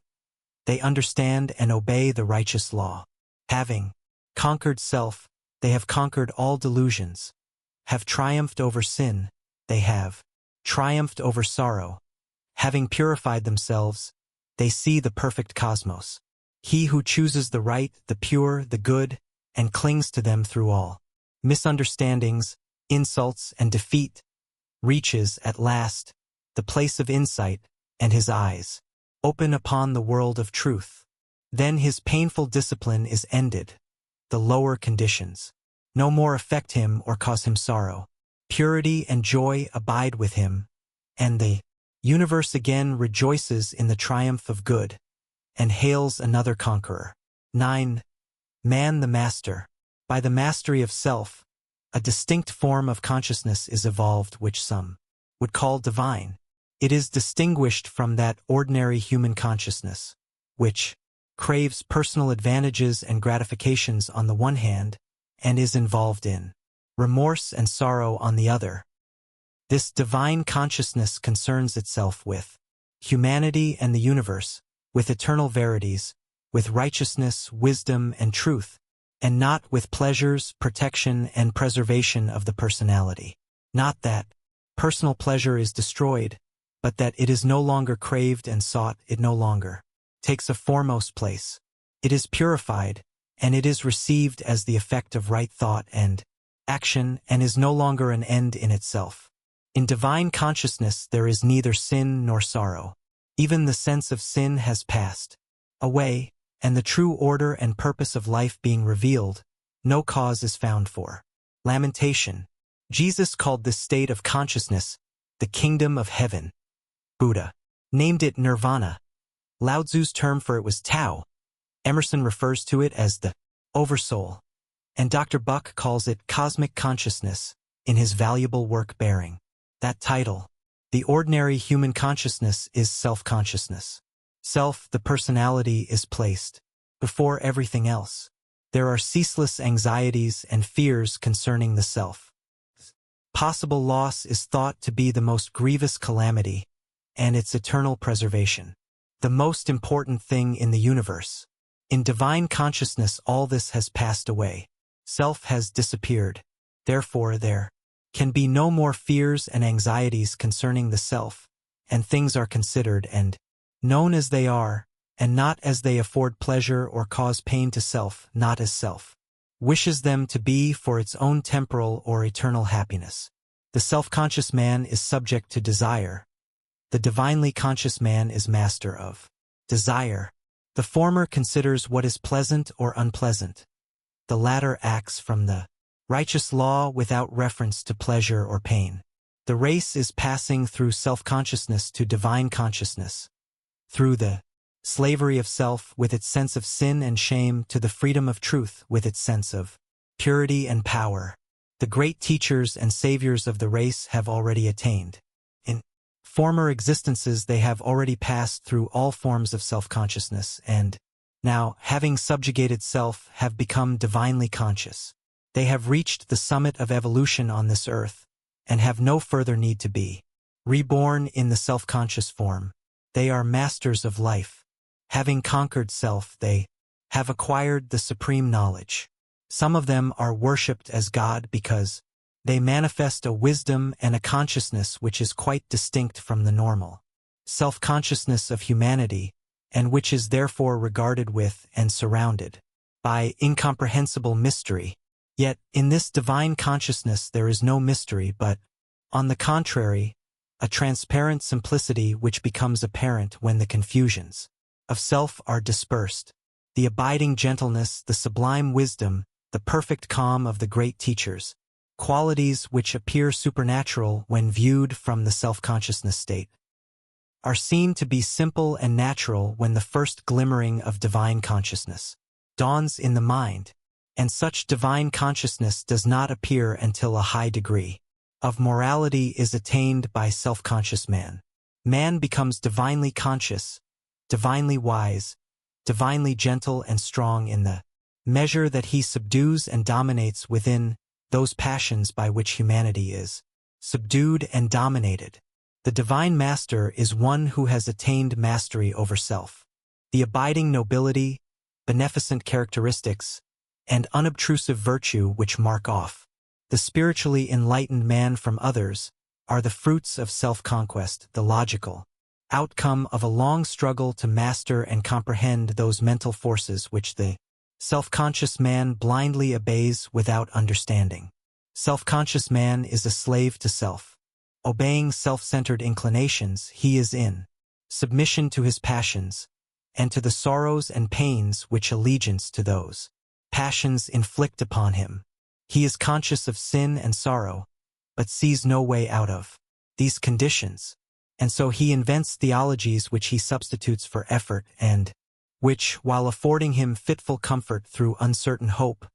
They understand and obey the righteous law. Having conquered self, they have conquered all delusions, have triumphed over sin, they have triumphed over sorrow. Having purified themselves, they see the perfect cosmos. He who chooses the right, the pure, the good, and clings to them through all misunderstandings, insults, and defeat, reaches, at last, the place of insight, and his eyes open upon the world of truth. Then his painful discipline is ended. The lower conditions no more affect him or cause him sorrow. Purity and joy abide with him, and the universe again rejoices in the triumph of good, and hails another conqueror. 9. Man the master. By the mastery of self, a distinct form of consciousness is evolved which some would call divine. It is distinguished from that ordinary human consciousness, which craves personal advantages and gratifications on the one hand, and is involved in remorse and sorrow on the other. This divine consciousness concerns itself with humanity and the universe, with eternal verities, with righteousness, wisdom, and truth, and not with pleasures, protection, and preservation of the personality. Not that personal pleasure is destroyed, but that it is no longer craved and sought, it no longer takes a foremost place. It is purified, and it is received as the effect of right thought and action, and is no longer an end in itself. In divine consciousness there is neither sin nor sorrow. Even the sense of sin has passed away, and the true order and purpose of life being revealed, no cause is found for lamentation. Jesus called this state of consciousness the kingdom of heaven. Buddha named it nirvana. Lao Tzu's term for it was Tao. Emerson refers to it as the oversoul, and Dr. Buck calls it cosmic consciousness in his valuable work bearing that title. The ordinary human consciousness is self-consciousness. Self, the personality, is placed before everything else. There are ceaseless anxieties and fears concerning the self. Possible loss is thought to be the most grievous calamity, and its eternal preservation the most important thing in the universe. In divine consciousness all this has passed away. Self has disappeared. Therefore there can be no more fears and anxieties concerning the self, and things are considered and known as they are, and not as they afford pleasure or cause pain to self, not as self wishes them to be for its own temporal or eternal happiness. The self-conscious man is subject to desire. The divinely conscious man is master of desire. The former considers what is pleasant or unpleasant. The latter acts from the righteous law without reference to pleasure or pain. The race is passing through self-consciousness to divine consciousness, through the slavery of self with its sense of sin and shame to the freedom of truth with its sense of purity and power. The great teachers and saviors of the race have already attained. In former existences they have already passed through all forms of self-consciousness and, now, having subjugated self, have become divinely conscious. They have reached the summit of evolution on this earth, and have no further need to be reborn in the self-conscious form. They are masters of life. Having conquered self, they have acquired the supreme knowledge. Some of them are worshipped as God because They manifest a wisdom and a consciousness which is quite distinct from the normal self-consciousness of humanity, and which is therefore regarded with and surrounded by incomprehensible mystery. Yet, in this divine consciousness there is no mystery but, on the contrary, a transparent simplicity which becomes apparent when the confusions of self are dispersed. The abiding gentleness, the sublime wisdom, the perfect calm of the great teachers, qualities which appear supernatural when viewed from the self-consciousness state, are seen to be simple and natural when the first glimmering of divine consciousness dawns in the mind, and such divine consciousness does not appear until a high degree of morality is attained by self-conscious man. Man becomes divinely conscious, divinely wise, divinely gentle and strong in the measure that he subdues and dominates within those passions by which humanity is subdued and dominated. The divine master is one who has attained mastery over self. The abiding nobility, beneficent characteristics, and unobtrusive virtue which mark off the spiritually enlightened man from others are the fruits of self-conquest, the logical outcome of a long struggle to master and comprehend those mental forces which the self-conscious man blindly obeys without understanding. Self-conscious man is a slave to self. Obeying self-centered inclinations, he is in submission to his passions, and to the sorrows and pains which allegiance to those passions inflict upon him. He is conscious of sin and sorrow, but sees no way out of these conditions, and so he invents theologies which he substitutes for effort and which, while affording him fitful comfort through uncertain hope,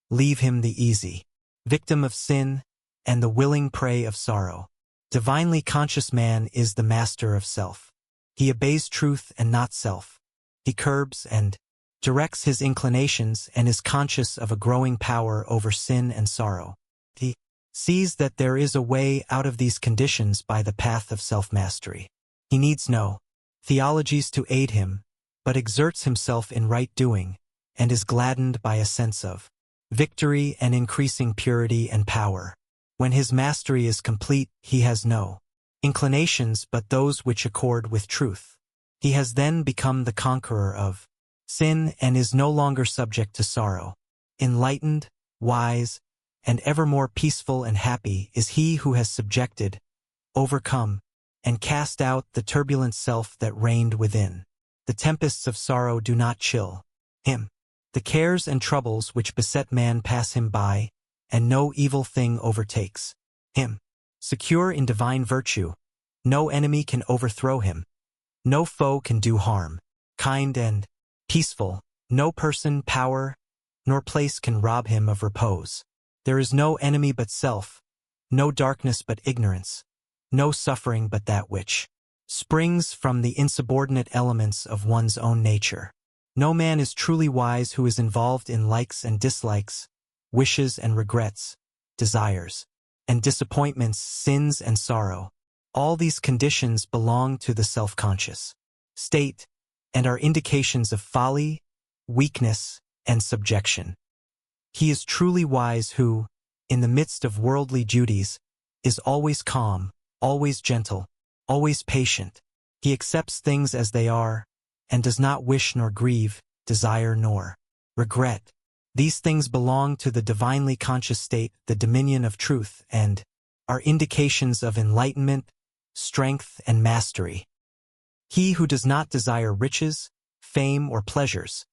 leave him the easy victim of sin and the willing prey of sorrow. Divinely conscious man is the master of self. He obeys truth and not self. He curbs and directs his inclinations and is conscious of a growing power over sin and sorrow. He sees that there is a way out of these conditions by the path of self-mastery. He needs no theologies to aid him, but exerts himself in right doing, and is gladdened by a sense of victory and increasing purity and power. When his mastery is complete, he has no inclinations but those which accord with truth. He has then become the conqueror of sin and is no longer subject to sorrow. Enlightened, wise, and ever more peaceful and happy is he who has subjected, overcome, and cast out the turbulent self that reigned within. The tempests of sorrow do not chill him. The cares and troubles which beset man pass him by, and no evil thing overtakes him. Secure in divine virtue, no enemy can overthrow him. No foe can do harm. Kind and peaceful, no person, power, nor place can rob him of repose. There is no enemy but self, no darkness but ignorance, no suffering but that which springs from the insubordinate elements of one's own nature. No man is truly wise who is involved in likes and dislikes, wishes and regrets, desires and disappointments, sins and sorrow. All these conditions belong to the self-conscious state and are indications of folly, weakness, and subjection. He is truly wise who, in the midst of worldly duties, is always calm, always gentle, always patient. He accepts things as they are, and does not wish nor grieve, desire nor regret. These things belong to the divinely conscious state, the dominion of truth, and are indications of enlightenment, strength, and mastery. He who does not desire riches, fame, or pleasures,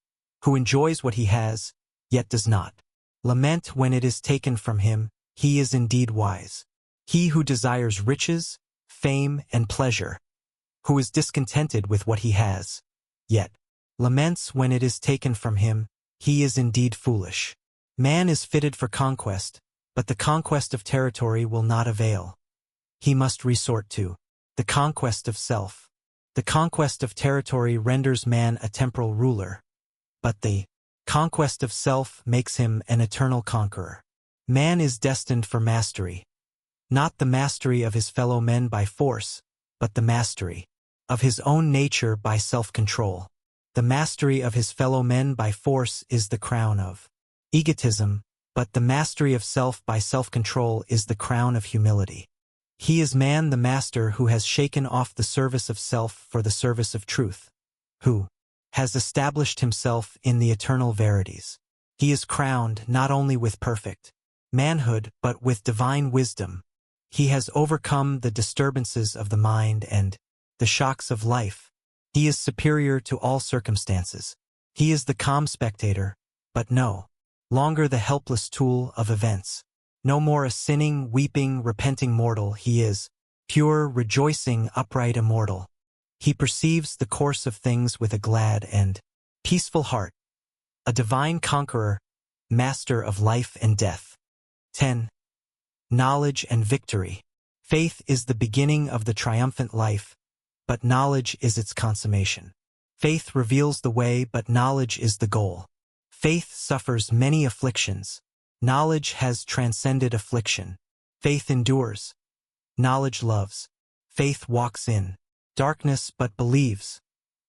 who enjoys what he has, yet does not lament when it is taken from him, he is indeed wise. He who desires riches, fame, and pleasure, who is discontented with what he has, yet laments when it is taken from him, he is indeed foolish. Man is fitted for conquest, but the conquest of territory will not avail. He must resort to the conquest of self. The conquest of territory renders man a temporal ruler, but the conquest of self makes him an eternal conqueror. Man is destined for mastery, not the mastery of his fellow men by force, but the mastery of his own nature by self-control. The mastery of his fellow men by force is the crown of egotism, but the mastery of self by self-control is the crown of humility. He is man the master who has shaken off the service of self for the service of truth, who has established himself in the eternal verities. He is crowned not only with perfect manhood but with divine wisdom. He has overcome the disturbances of the mind and the shocks of life. He is superior to all circumstances. He is the calm spectator, but no longer the helpless tool of events. No more a sinning, weeping, repenting mortal. He is pure, rejoicing, upright, immortal. He perceives the course of things with a glad and peaceful heart. A divine conqueror, master of life and death. 10. Knowledge and victory. Faith is the beginning of the triumphant life, but knowledge is its consummation. Faith reveals the way, but knowledge is the goal. Faith suffers many afflictions. Knowledge has transcended affliction. Faith endures. Knowledge loves. Faith walks in darkness but believes.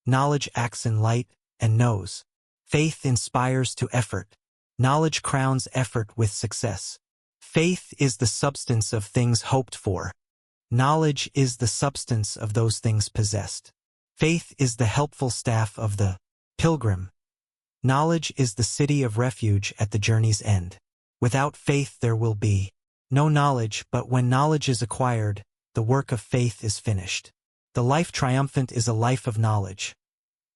Knowledge acts in light and knows. Faith inspires to effort. Knowledge crowns effort with success. Faith is the substance of things hoped for. Knowledge is the substance of those things possessed. Faith is the helpful staff of the pilgrim. Knowledge is the city of refuge at the journey's end. Without faith there will be no knowledge, but when knowledge is acquired, the work of faith is finished. The life triumphant is a life of knowledge.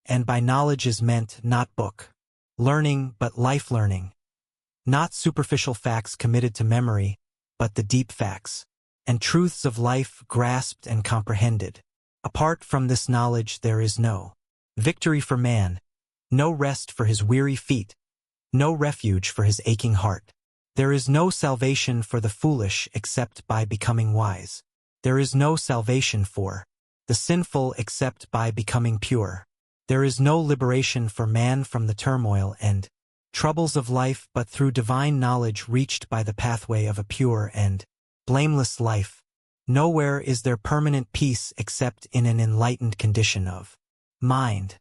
And by knowledge is meant not book learning, but life learning. Not superficial facts committed to memory, but the deep facts and truths of life grasped and comprehended. Apart from this knowledge there is no victory for man, no rest for his weary feet, no refuge for his aching heart. There is no salvation for the foolish except by becoming wise. There is no salvation for the sinful except by becoming pure. There is no liberation for man from the turmoil and troubles of life but through divine knowledge reached by the pathway of a pure and blameless life. Nowhere is there permanent peace except in an enlightened condition of mind.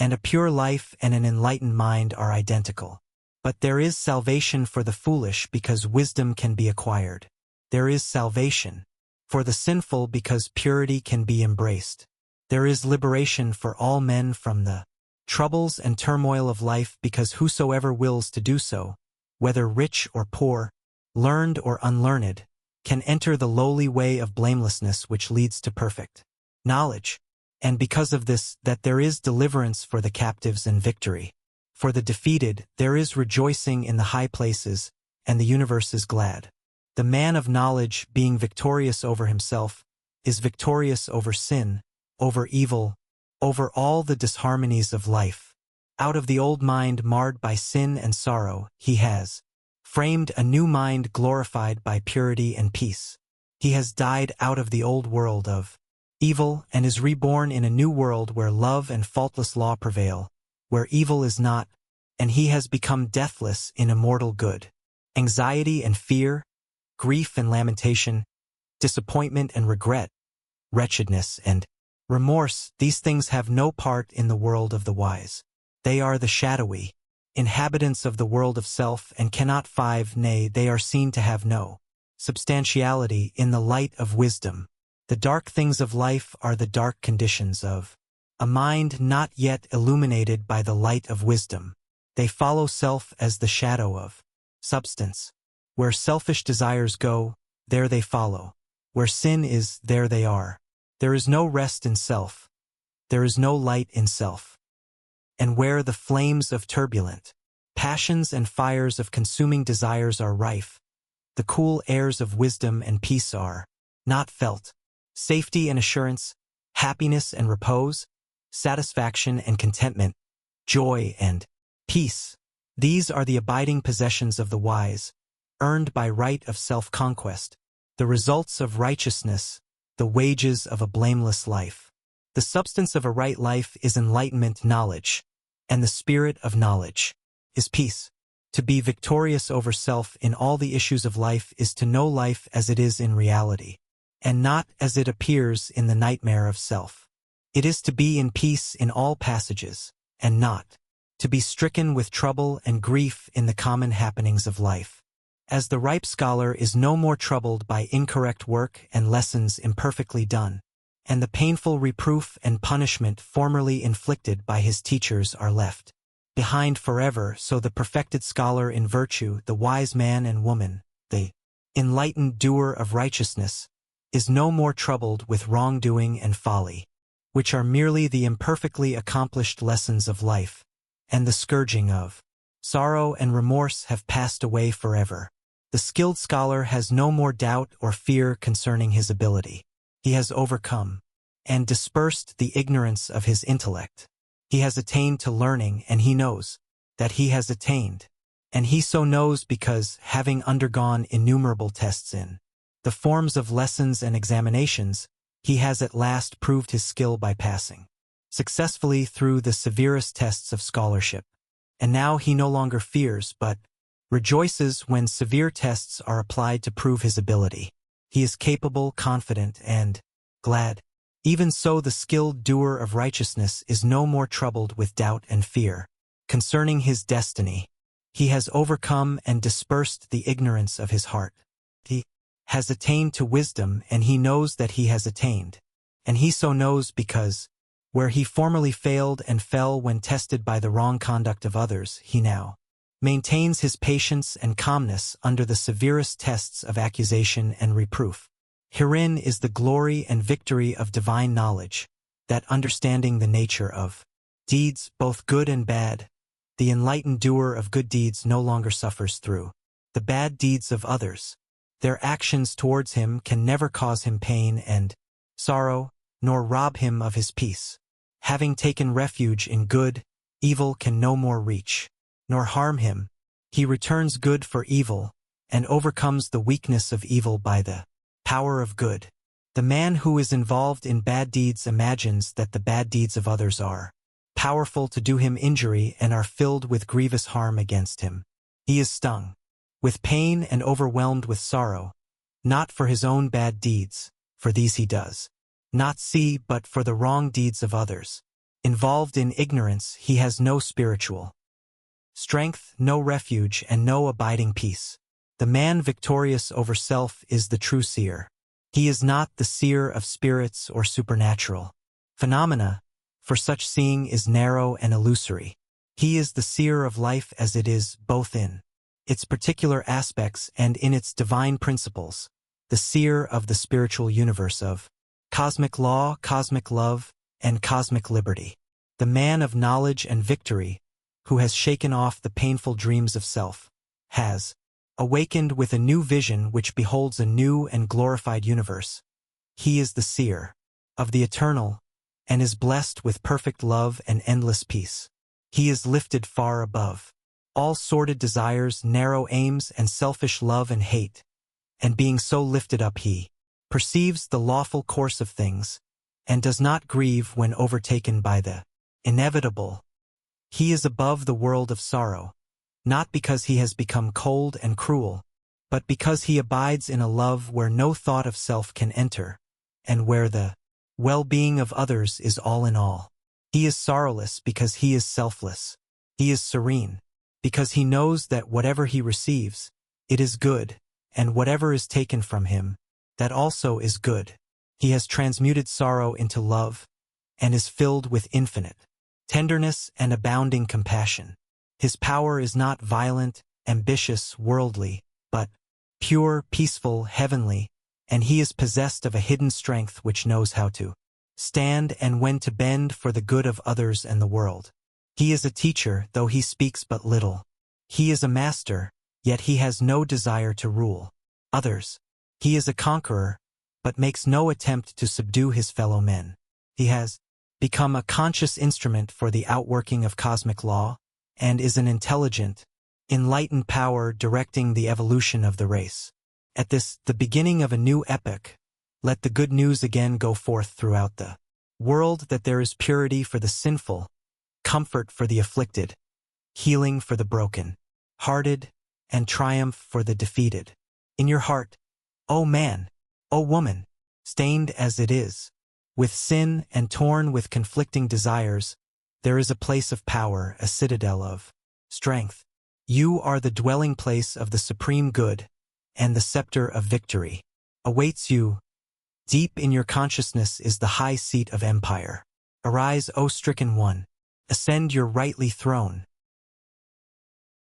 And a pure life and an enlightened mind are identical. But there is salvation for the foolish because wisdom can be acquired. There is salvation for the sinful because purity can be embraced. There is liberation for all men from the troubles and turmoil of life because whosoever wills to do so, whether rich or poor, learned or unlearned, can enter the lowly way of blamelessness which leads to perfect knowledge. And because of this, that there is deliverance for the captives and victory. For the defeated, there is rejoicing in the high places, and the universe is glad. The man of knowledge, being victorious over himself, is victorious over sin, over evil, over all the disharmonies of life. Out of the old mind marred by sin and sorrow, he has framed a new mind glorified by purity and peace. He has died out of the old world of evil and is reborn in a new world where love and faultless law prevail, where evil is not, and he has become deathless in immortal good. Anxiety and fear, grief and lamentation, disappointment and regret, wretchedness and remorse, these things have no part in the world of the wise. They are the shadowy inhabitants of the world of self and cannot nay, they are seen to have no substantiality in the light of wisdom. The dark things of life are the dark conditions of a mind not yet illuminated by the light of wisdom. They follow self as the shadow of substance. Where selfish desires go, there they follow. Where sin is, there they are. There is no rest in self. There is no light in self. And where the flames of turbulent passions and fires of consuming desires are rife, the cool airs of wisdom and peace are not felt. Safety and assurance, happiness and repose, satisfaction and contentment, joy and peace. These are the abiding possessions of the wise, earned by right of self-conquest, the results of righteousness, the wages of a blameless life. The substance of a right life is enlightenment knowledge, and the spirit of knowledge is peace. To be victorious over self in all the issues of life is to know life as it is in reality, and not as it appears in the nightmare of self. It is to be in peace in all passages, and not to be stricken with trouble and grief in the common happenings of life. as the ripe scholar is no more troubled by incorrect work and lessons imperfectly done, and the painful reproof and punishment formerly inflicted by his teachers are left behind forever, so the perfected scholar in virtue, the wise man and woman, the enlightened doer of righteousness, is no more troubled with wrongdoing and folly, which are merely the imperfectly accomplished lessons of life, and the scourging of sorrow and remorse have passed away forever. The skilled scholar has no more doubt or fear concerning his ability. He has overcome and dispersed the ignorance of his intellect. He has attained to learning, and he knows that he has attained. And he so knows because, having undergone innumerable tests in the forms of lessons and examinations, he has at last proved his skill by passing successfully through the severest tests of scholarship. And now he no longer fears, but rejoices when severe tests are applied to prove his ability. He is capable, confident, and glad. Even so, the skilled doer of righteousness is no more troubled with doubt and fear concerning his destiny. He has overcome and dispersed the ignorance of his heart. He has attained to wisdom, and he knows that he has attained. And he so knows because, where he formerly failed and fell when tested by the wrong conduct of others, he now maintains his patience and calmness under the severest tests of accusation and reproof. Herein is the glory and victory of divine knowledge, that understanding the nature of deeds, both good and bad, the enlightened doer of good deeds no longer suffers through the bad deeds of others. Their actions towards him can never cause him pain and sorrow, nor rob him of his peace. Having taken refuge in good, evil can no more reach nor harm him. He returns good for evil, and overcomes the weakness of evil by the power of good. The man who is involved in bad deeds imagines that the bad deeds of others are powerful to do him injury and are filled with grievous harm against him. He is stung with pain and overwhelmed with sorrow, not for his own bad deeds, for these he does not see, but for the wrong deeds of others. Involved in ignorance, he has no spiritual strength, no refuge, and no abiding peace. The man victorious over self is the true seer. He is not the seer of spirits or supernatural phenomena, for such seeing is narrow and illusory. He is the seer of life as it is, both in its particular aspects and in its divine principles, the seer of the spiritual universe of cosmic law, cosmic love, and cosmic liberty. The man of knowledge and victory, who has shaken off the painful dreams of self, has awakened with a new vision which beholds a new and glorified universe. He is the seer of the eternal, and is blessed with perfect love and endless peace. He is lifted far above all sordid desires, narrow aims, and selfish love and hate, and being so lifted up, he perceives the lawful course of things, and does not grieve when overtaken by the inevitable. He is above the world of sorrow, not because he has become cold and cruel, but because he abides in a love where no thought of self can enter, and where the well-being of others is all in all. He is sorrowless because he is selfless. He is serene because he knows that whatever he receives, it is good, and whatever is taken from him, that also is good. He has transmuted sorrow into love, and is filled with infinite tenderness and abounding compassion. His power is not violent, ambitious, worldly, but pure, peaceful, heavenly, and he is possessed of a hidden strength which knows how to stand and when to bend for the good of others and the world. He is a teacher, though he speaks but little. He is a master, yet he has no desire to rule others. He is a conqueror, but makes no attempt to subdue his fellow men. He has become a conscious instrument for the outworking of cosmic law, and is an intelligent, enlightened power directing the evolution of the race. At this, the beginning of a new epoch, let the good news again go forth throughout the world that there is purity for the sinful, comfort for the afflicted, healing for the broken-hearted, and triumph for the defeated. In your heart, O man, O woman, stained as it is with sin and torn with conflicting desires, there is a place of power, a citadel of strength. You are the dwelling place of the supreme good, and the scepter of victory awaits you. Deep in your consciousness is the high seat of empire. Arise, O stricken one. Ascend your rightly throne.